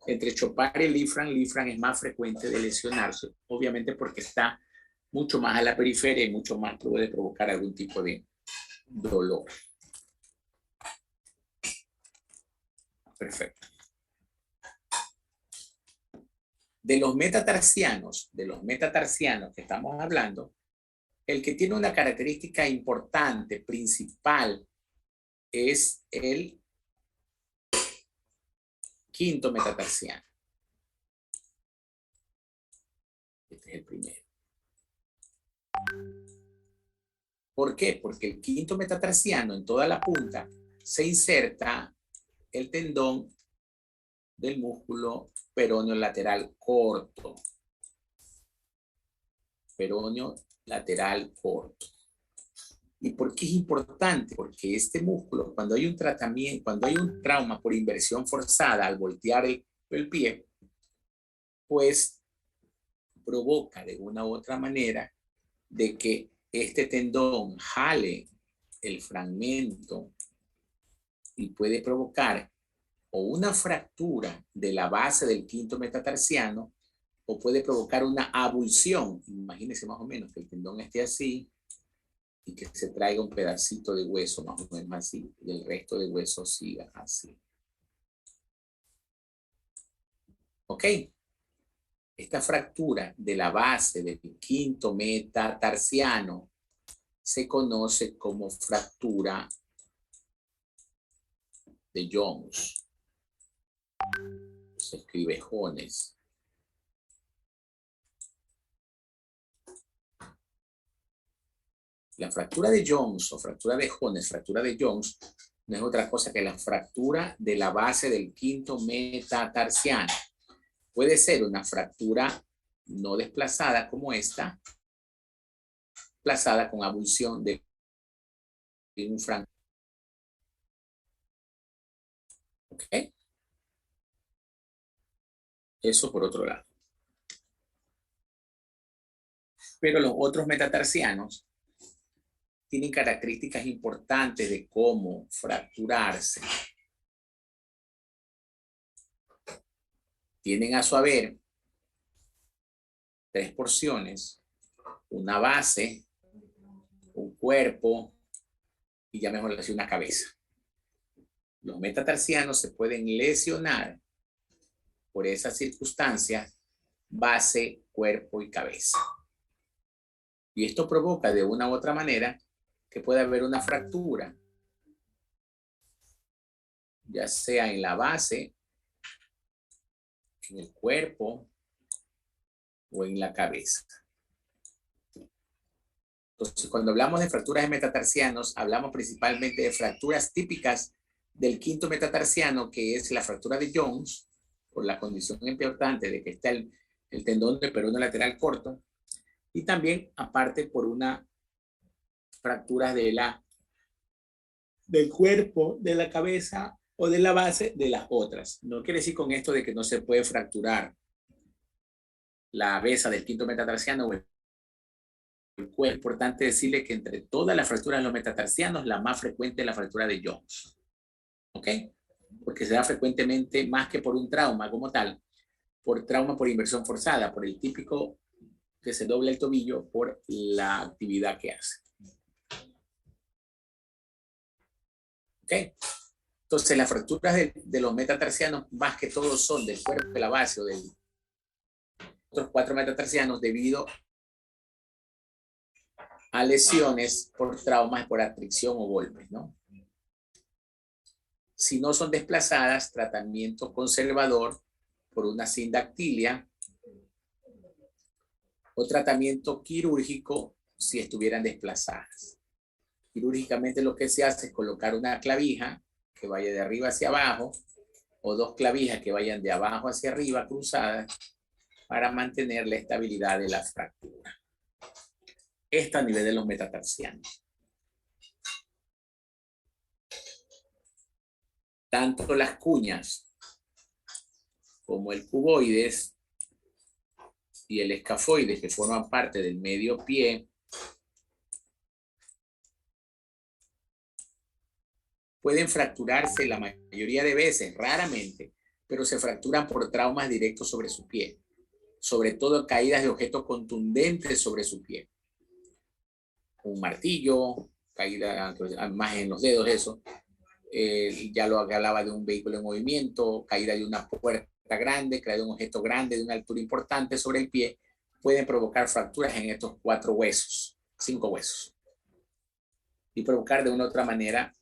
entre Chopard y Lisfranc es más frecuente de lesionarse, obviamente porque está mucho más a la periferia y mucho más puede provocar algún tipo de dolor. Perfecto. De los metatarsianos que estamos hablando, el que tiene una característica importante, principal, es el quinto metatarsiano. Este es el primero. ¿Por qué? Porque el quinto metatarsiano, en toda la punta, se inserta el tendón del músculo peroneo lateral corto. Peroneo lateral corto. ¿Y por qué es importante? Porque este músculo, cuando hay un tratamiento, cuando hay un trauma por inversión forzada al voltear el pie, pues provoca de una u otra manera de que este tendón jale el fragmento y puede provocar o una fractura de la base del quinto metatarsiano o puede provocar una abulsión. Imagínense más o menos que el tendón esté así y que se traiga un pedacito de hueso más o menos así y el resto de hueso siga así. ¿Ok? Esta fractura de la base del quinto metatarsiano se conoce como fractura de Jones. Se escribe Jones. La fractura de Jones o fractura de Jones, fractura de Jones, no es otra cosa que la fractura de la base del quinto metatarsiano. Puede ser una fractura no desplazada como esta, desplazada con abulsión de un fragmento. ¿Ok? Eso por otro lado. Pero los otros metatarsianos tienen características importantes de cómo fracturarse. Tienen a su haber 3 porciones, una base, un cuerpo y ya mejor decir una cabeza. Los metatarsianos se pueden lesionar por esas circunstancias, base, cuerpo y cabeza. Y esto provoca de una u otra manera que pueda haber una fractura ya sea en la base, en el cuerpo o en la cabeza. Entonces, cuando hablamos de fracturas de metatarsianos, hablamos principalmente de fracturas típicas del quinto metatarsiano, que es la fractura de Jones, por la condición importante de que está el tendón de peroné lateral corto, y también aparte por una fractura del cuerpo, de la cabeza o de la base de las otras. No quiere decir con esto de que no se puede fracturar la cabeza del quinto metatarsiano o el cuerpo. Es importante decirle que entre todas las fracturas de los metatarsianos, la más frecuente es la fractura de Jones. ¿Ok? Porque se da frecuentemente más que por un trauma como tal, por trauma por inversión forzada, por el típico que se dobla el tobillo por la actividad que hace. ¿Ok? Entonces, las fracturas de los metatarsianos, más que todo, son del cuerpo, de la base o de otros 4 metatarsianos debido a lesiones por traumas, por atricción o golpes, ¿no? Si no son desplazadas, tratamiento conservador por una sindactilia o tratamiento quirúrgico si estuvieran desplazadas. Quirúrgicamente lo que se hace es colocar una clavija que vaya de arriba hacia abajo o 2 clavijas que vayan de abajo hacia arriba cruzadas para mantener la estabilidad de la fractura. Esto a nivel de los metatarsianos. Tanto las cuñas como el cuboides y el escafoides, que forman parte del medio pie, pueden fracturarse la mayoría de veces, raramente, pero se fracturan por traumas directos sobre su pie, sobre todo caídas de objetos contundentes sobre su pie. Un martillo, caída más en los dedos, eso. Ya lo hablaba de un vehículo en movimiento, caída de una puerta grande, caída de un objeto grande de una altura importante sobre el pie, pueden provocar fracturas en estos 4 huesos, 5 huesos. Y provocar de una u otra manera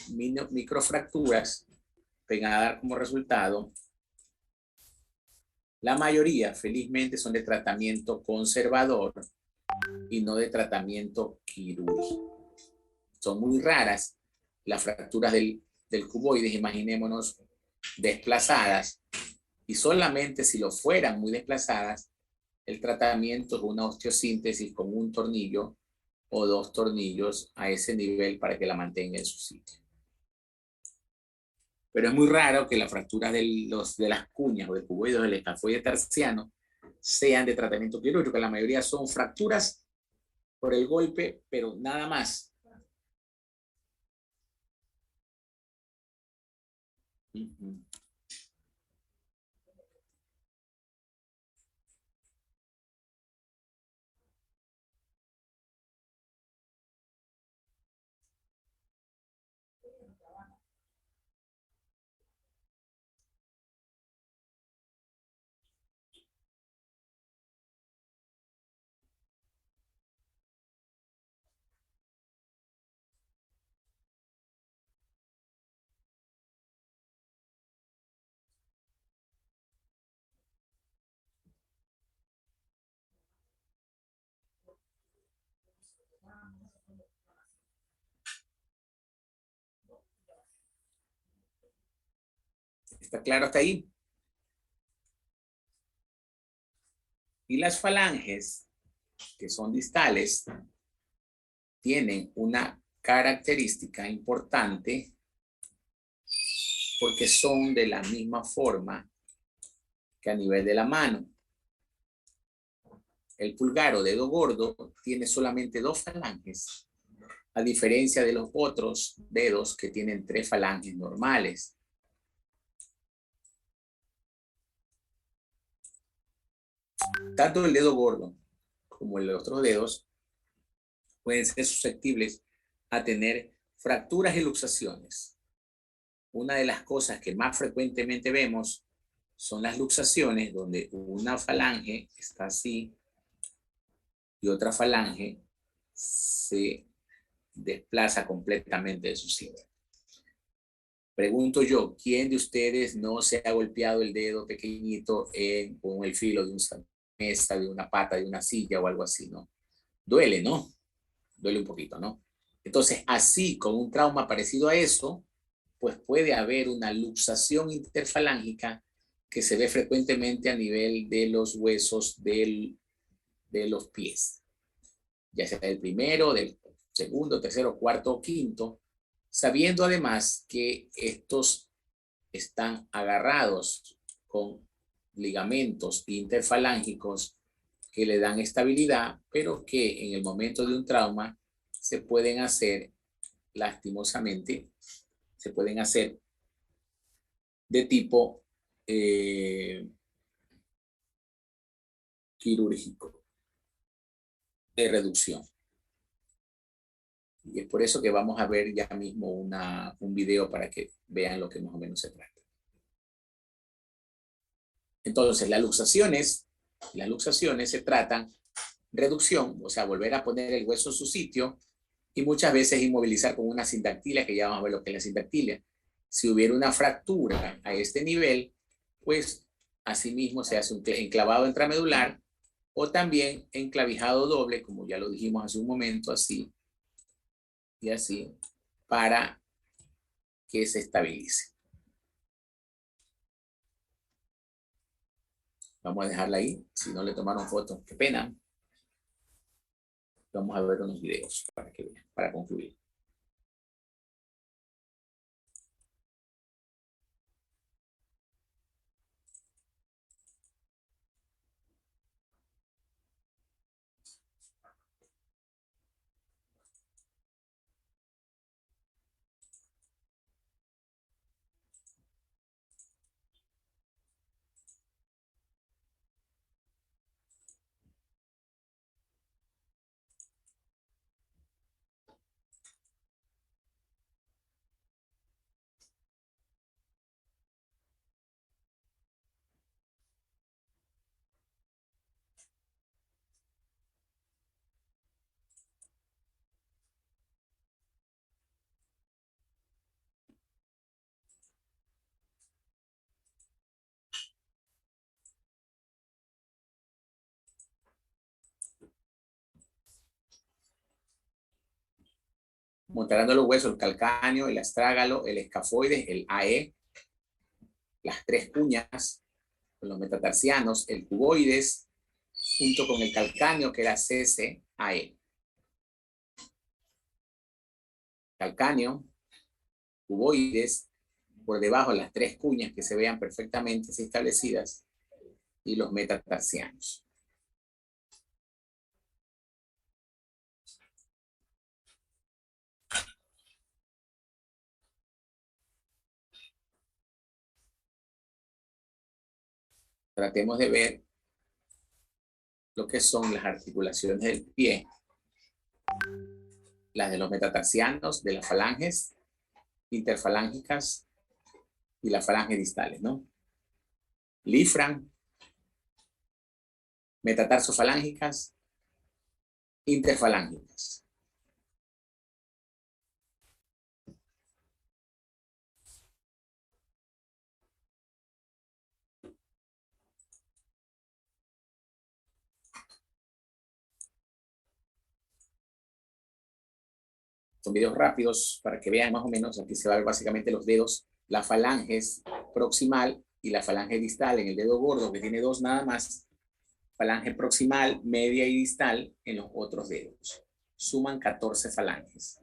microfracturas, vengan a dar como resultado, la mayoría, felizmente, son de tratamiento conservador y no de tratamiento quirúrgico. Son muy raras las fracturas del cuboides, imaginémonos, desplazadas, y solamente si lo fueran muy desplazadas, el tratamiento es una osteosíntesis con un tornillo o 2 tornillos a ese nivel para que la mantenga en su sitio. Pero es muy raro que las fracturas de las cuñas o del cuboide o del escafoide tarsiano sean de tratamiento quirúrgico. La mayoría son fracturas por el golpe, pero nada más. ¿Está claro hasta ahí? Y las falanges, que son distales, tienen una característica importante porque son de la misma forma que a nivel de la mano. El pulgar o dedo gordo tiene solamente 2 falanges, a diferencia de los otros dedos que tienen 3 falanges normales. Tanto el dedo gordo como los otros dedos pueden ser susceptibles a tener fracturas y luxaciones. Una de las cosas que más frecuentemente vemos son las luxaciones, donde una falange está así y otra falange se desplaza completamente de su sitio. Pregunto yo, ¿quién de ustedes no se ha golpeado el dedo pequeñito con el filo de una mesa, de una pata, de una silla o algo así, ¿no? Duele, ¿no? Duele un poquito, ¿no? Entonces, así, con un trauma parecido a eso, pues puede haber una luxación interfalángica que se ve frecuentemente a nivel de los huesos de los pies, ya sea del primero, del segundo, tercero, cuarto o quinto, sabiendo además que estos están agarrados con ligamentos interfalángicos que le dan estabilidad, pero que en el momento de un trauma se pueden hacer, lastimosamente, se pueden hacer de tipo quirúrgico, de reducción. Y es por eso que vamos a ver ya mismo un video para que vean lo que más o menos se trata. Entonces, las luxaciones se tratan reducción, o sea, volver a poner el hueso en su sitio y muchas veces inmovilizar con una sindactilia, que ya vamos a ver lo que es la sindactilia. Si hubiera una fractura a este nivel, pues asimismo se hace un enclavado intramedular o también enclavijado doble, como ya lo dijimos hace un momento, así y así, para que se estabilice. Vamos a dejarla ahí, si no le tomaron fotos, qué pena. Vamos a ver unos videos para que vean, para concluir. Mostrando los huesos, el calcáneo, el astrágalo, el escafoides, el AE, las tres cuñas, los metatarsianos, el cuboides, junto con el calcáneo, que era CCAE. Calcáneo, cuboides, por debajo las tres cuñas que se vean perfectamente establecidas, y los metatarsianos. Tratemos de ver lo que son las articulaciones del pie, las de los metatarsianos, de las falanges interfalángicas y las falanges distales, ¿no? Lifran, metatarsofalángicas, interfalángicas. Son videos rápidos para que vean más o menos. Aquí se va a ver básicamente los dedos, la falanges proximal y la falange distal en el dedo gordo, que tiene dos nada más. Falange proximal, media y distal en los otros dedos. Suman 14 falanges.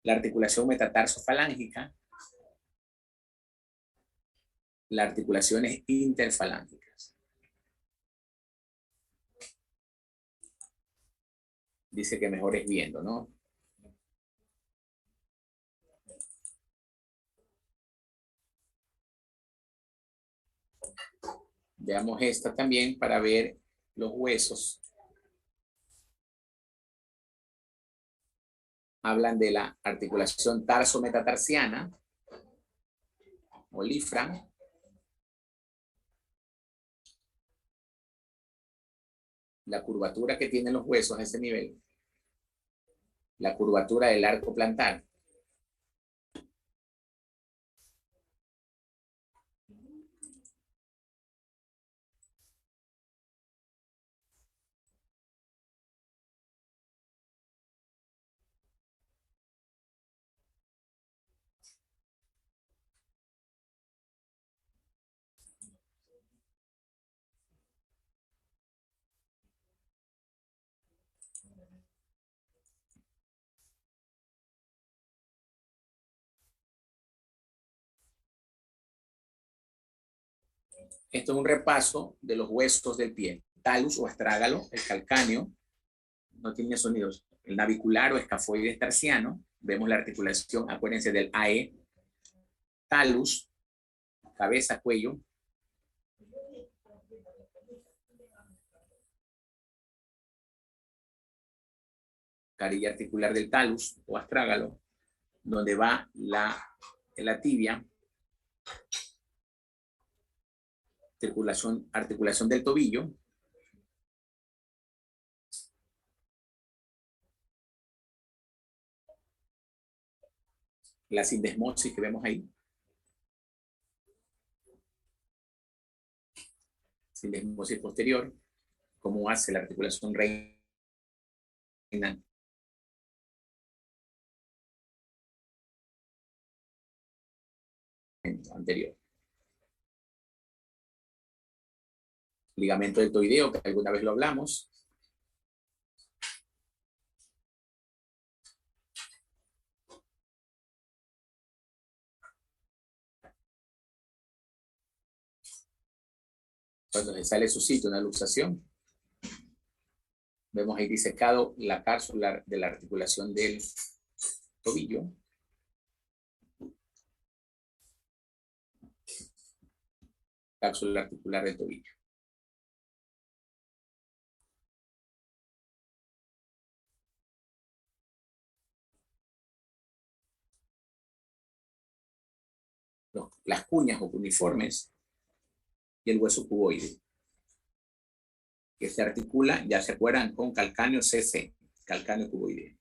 La articulación metatarsofalángica, las articulaciones interfalángicas. Dice que mejor es viendo, ¿no? Veamos esta también para ver los huesos. Hablan de la articulación tarso-metatarsiana o lifran. La curvatura que tienen los huesos a ese nivel. La curvatura del arco plantar. Esto es un repaso de los huesos del pie. Talus o astrágalo, el calcáneo, no tiene sonidos. El navicular o escafoides tarsiano, vemos la articulación, acuérdense del AE. Talus, cabeza, cuello. Carilla articular del talus o astrágalo, donde va la tibia. Articulación del tobillo. La sindesmosis que vemos ahí. Sindesmosis posterior, cómo hace la articulación reina anterior. Ligamento deltoideo, que alguna vez lo hablamos. Cuando se sale su sitio, una luxación. Vemos ahí disecado la cápsula de la articulación del tobillo. Cápsula articular del tobillo. Las cuñas o cuneiformes y el hueso cuboide, que se articula, ya se acuerdan, con calcáneo CC, calcáneo cuboide.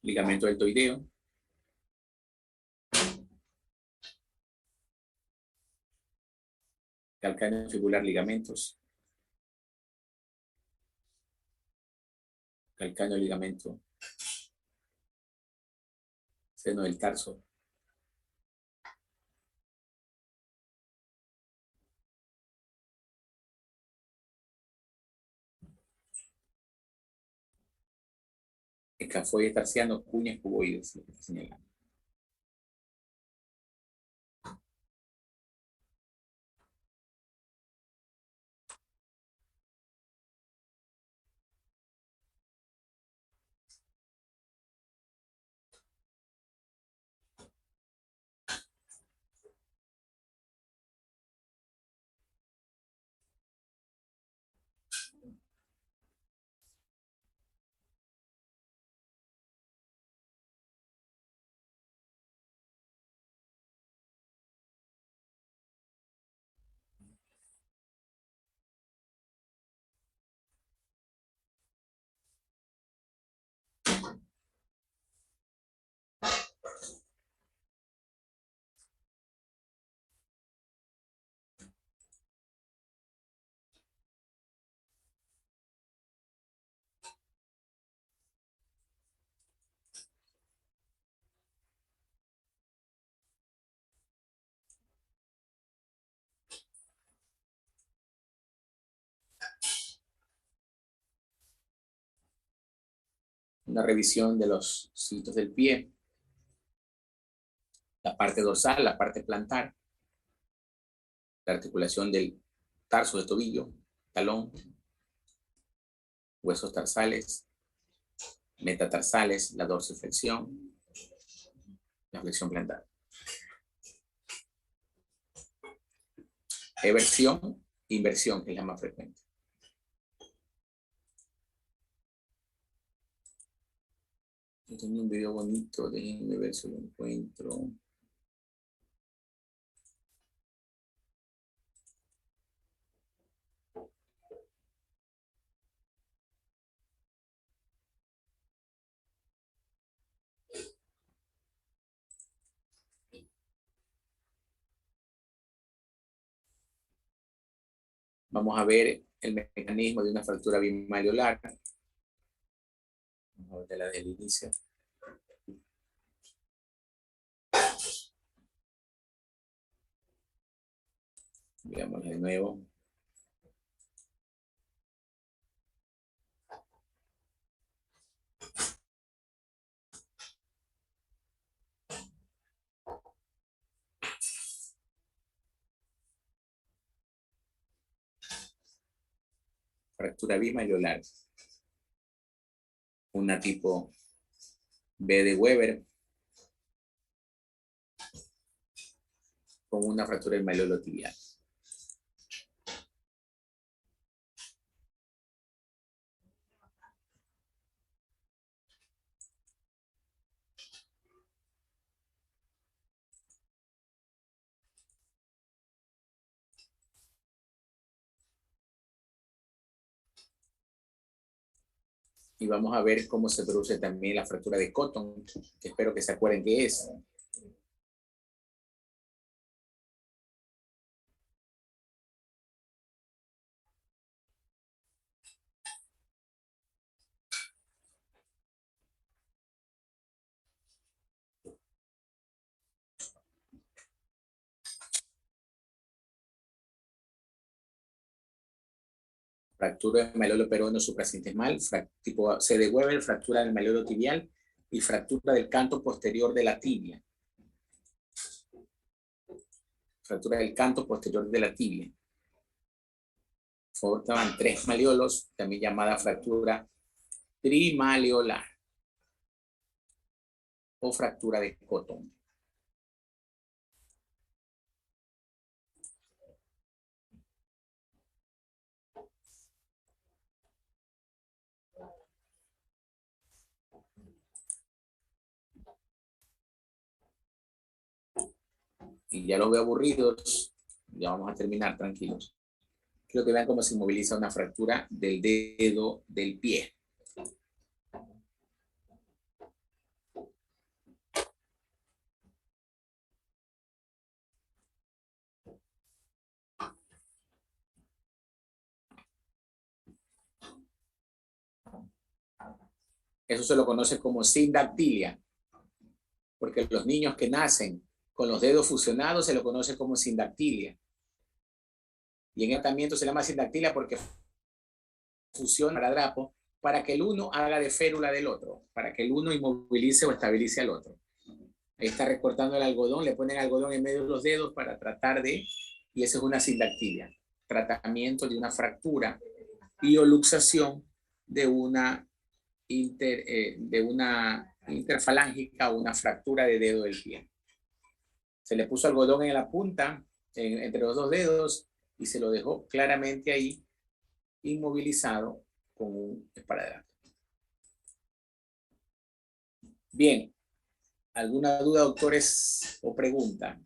Ligamento deltoideo. Calcáneo fibular, ligamentos. Calcáneo, ligamento. Seno del tarso. Escafoides tarsiano, cuñas cuboides, lo que está señalando. una revisión de los sitios del pie, la parte dorsal, la parte plantar, la articulación del tarso de tobillo, talón, huesos tarsales, metatarsales, la dorsiflexión, la flexión plantar. Eversión, inversión, que es la más frecuente. Yo tengo un video bonito, déjenme ver si lo encuentro. Vamos a ver el mecanismo de una fractura bimalleolar. Vamos a ver la del inicio. Veámosla de nuevo. Fractura bimalleolar. Una tipo B de Weber con una fractura del malleolo tibial. Y vamos a ver cómo se produce también la fractura de Cotton, que espero que se acuerden qué es. Fractura del malleolo perono suprasintesmal, tipo C de Weber, fractura del malleolo tibial y fractura del canto posterior de la tibia. Fractura del canto posterior de la tibia. Forman 3 malleolos, también llamada fractura trimalleolar o fractura de Cotton. Y ya los veo aburridos, ya vamos a terminar, tranquilos. Quiero que vean cómo se inmoviliza una fractura del dedo del pie. Eso se lo conoce como sindactilia, porque los niños que nacen con los dedos fusionados se lo conoce como sindactilia. Y en el tratamiento se llama sindactilia porque fusiona el drapo para que el uno haga de férula del otro, para que el uno inmovilice o estabilice al otro. Ahí está recortando el algodón, le ponen algodón en medio de los dedos para tratar de, y eso es una sindactilia, tratamiento de una fractura y o luxación de una interfalángica o una fractura de dedo del pie. Se le puso algodón en la punta, entre los dos dedos, y se lo dejó claramente ahí, inmovilizado con un esparadrapo. Bien, ¿alguna duda, doctores, o pregunta?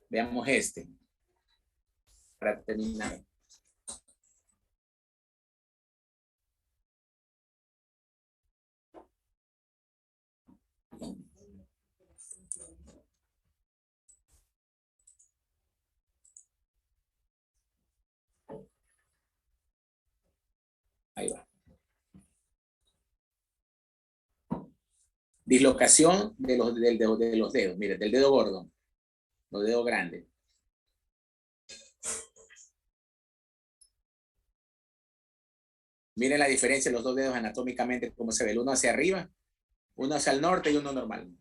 Veamos este, para terminar. Ahí va. Dislocación de los dedos. Mire, del dedo gordo, los dedos grandes. Miren la diferencia de los dos dedos anatómicamente, cómo se ve. El uno hacia arriba, uno hacia el norte y uno normal.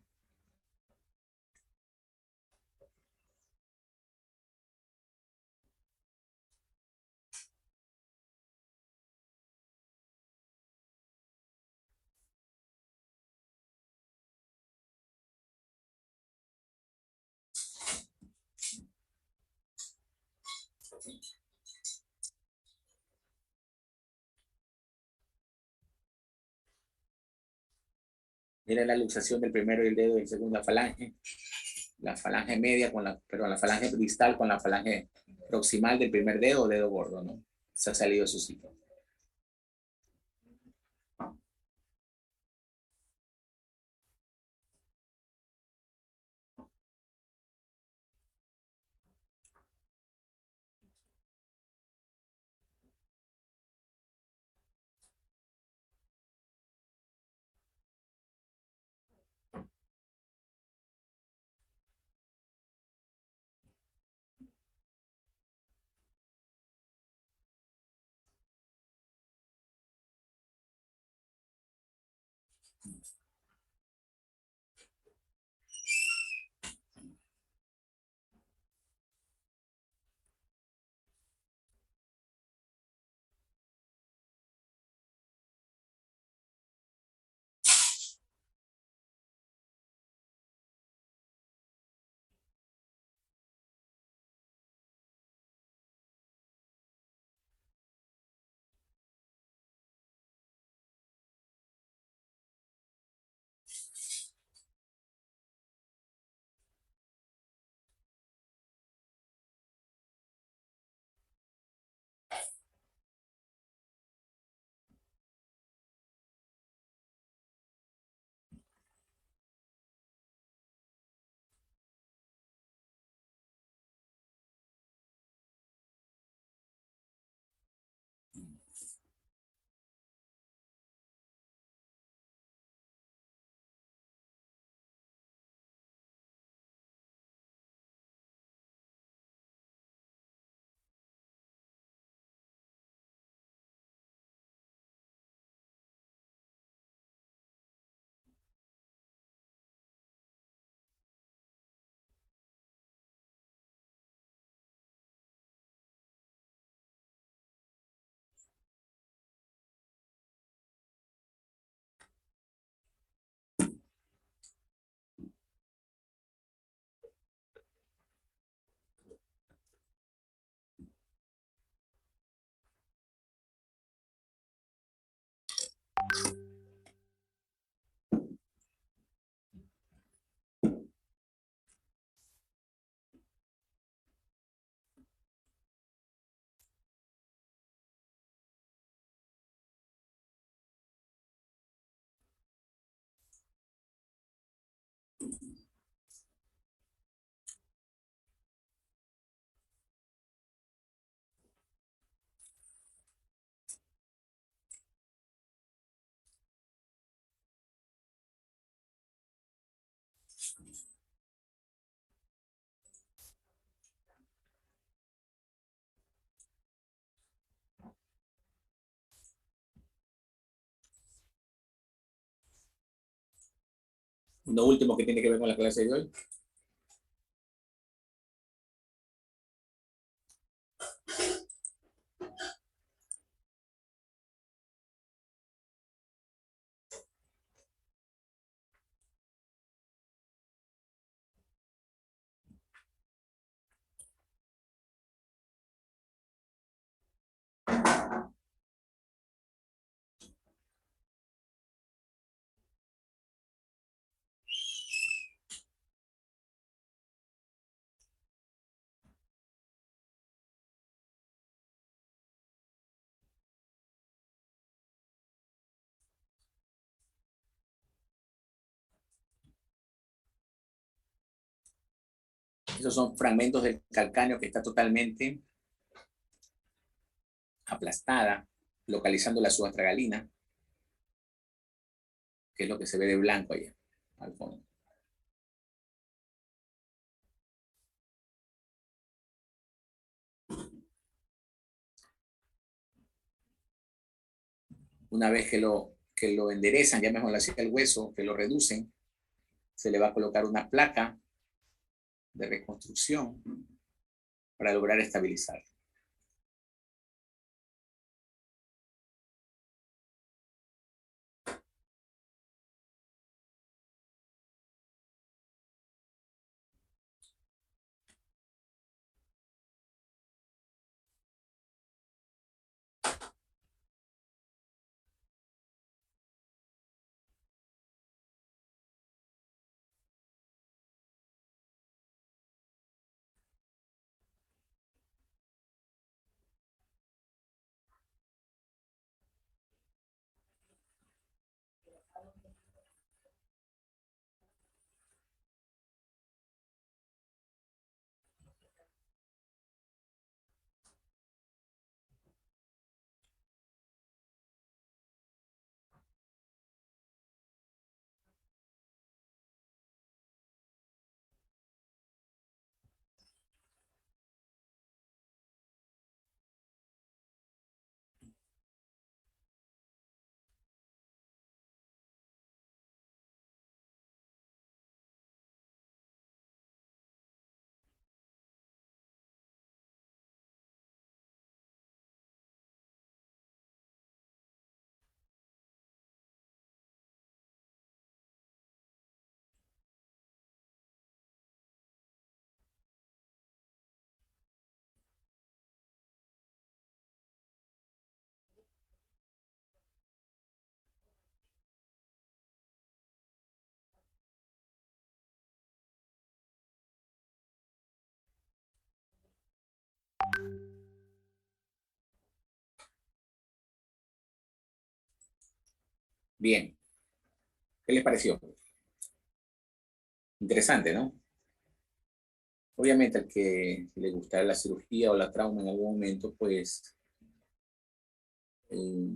Miren la luxación del primero y el dedo del segundo falange. La falange media con la, perdón, la falange distal con la falange proximal del primer dedo o dedo gordo, ¿no? Se ha salido de su sitio. Lo último que tiene que ver con la clase de hoy. Esos son fragmentos del calcáneo que está totalmente aplastada, localizando la subastragalina, que es lo que se ve de blanco allá, al fondo. Una vez que lo enderezan, ya mejor así el hueso, que lo reducen, se le va a colocar una placa de reconstrucción para lograr estabilizar. Bien, ¿qué les pareció? Interesante, ¿no? Obviamente al que le gustara la cirugía o la trauma en algún momento, pues eh,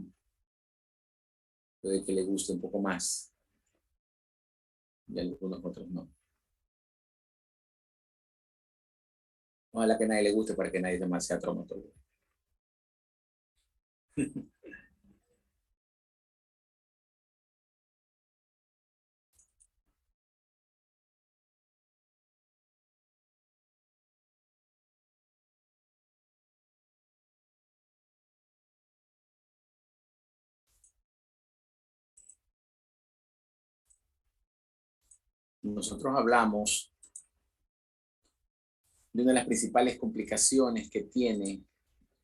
puede que le guste un poco más y algunos otros no. Ojalá que a nadie le guste para que nadie más sea traumatólogo. Nosotros hablamos de una de las principales complicaciones que tiene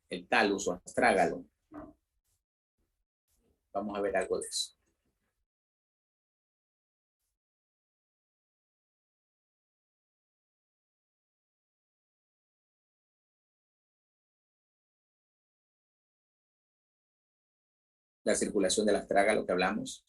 el talus o astrágalo. Vamos a ver algo de eso. La circulación del astrágalo que hablamos.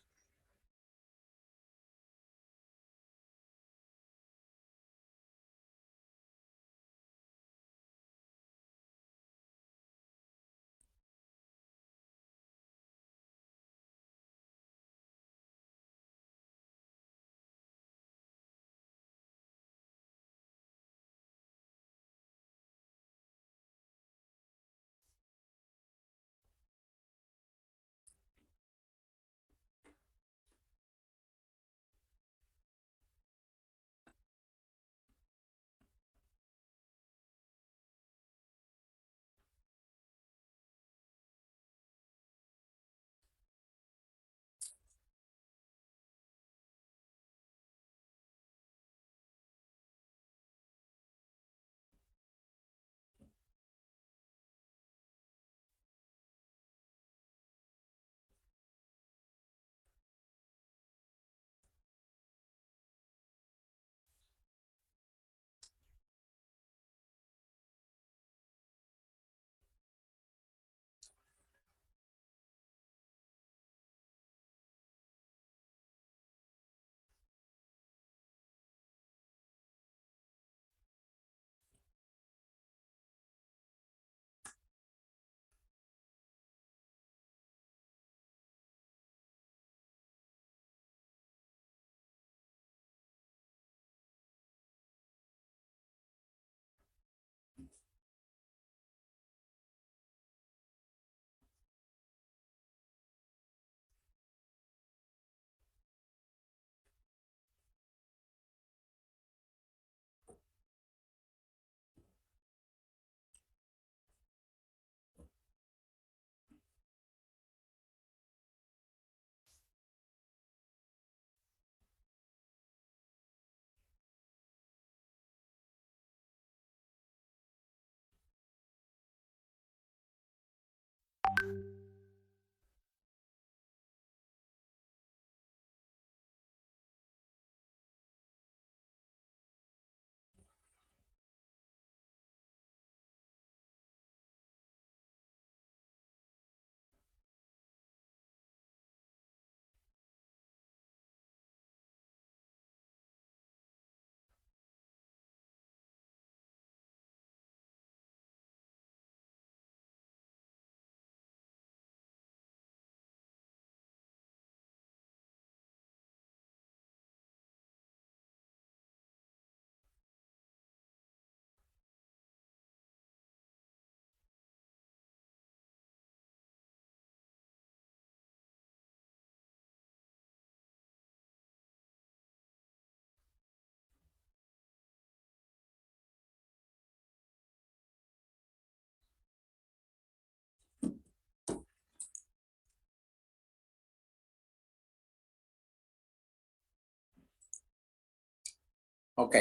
Ok.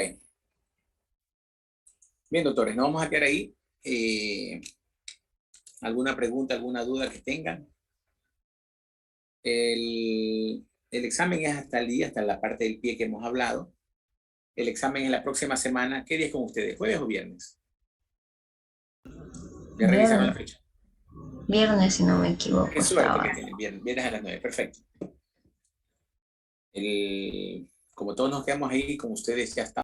Bien, doctores, nos vamos a quedar ahí. ¿Alguna pregunta, alguna duda que tengan? El examen es hasta el día, hasta la parte del pie que hemos hablado. El examen es la próxima semana. ¿Qué día es con ustedes? ¿Jueves o viernes? Ya revisaron la Viernes, fecha. viernes, si no me equivoco, Qué suerte que estaba. tienen. Viernes a las 9. Perfecto. Como todos nos quedamos ahí, con ustedes ya está.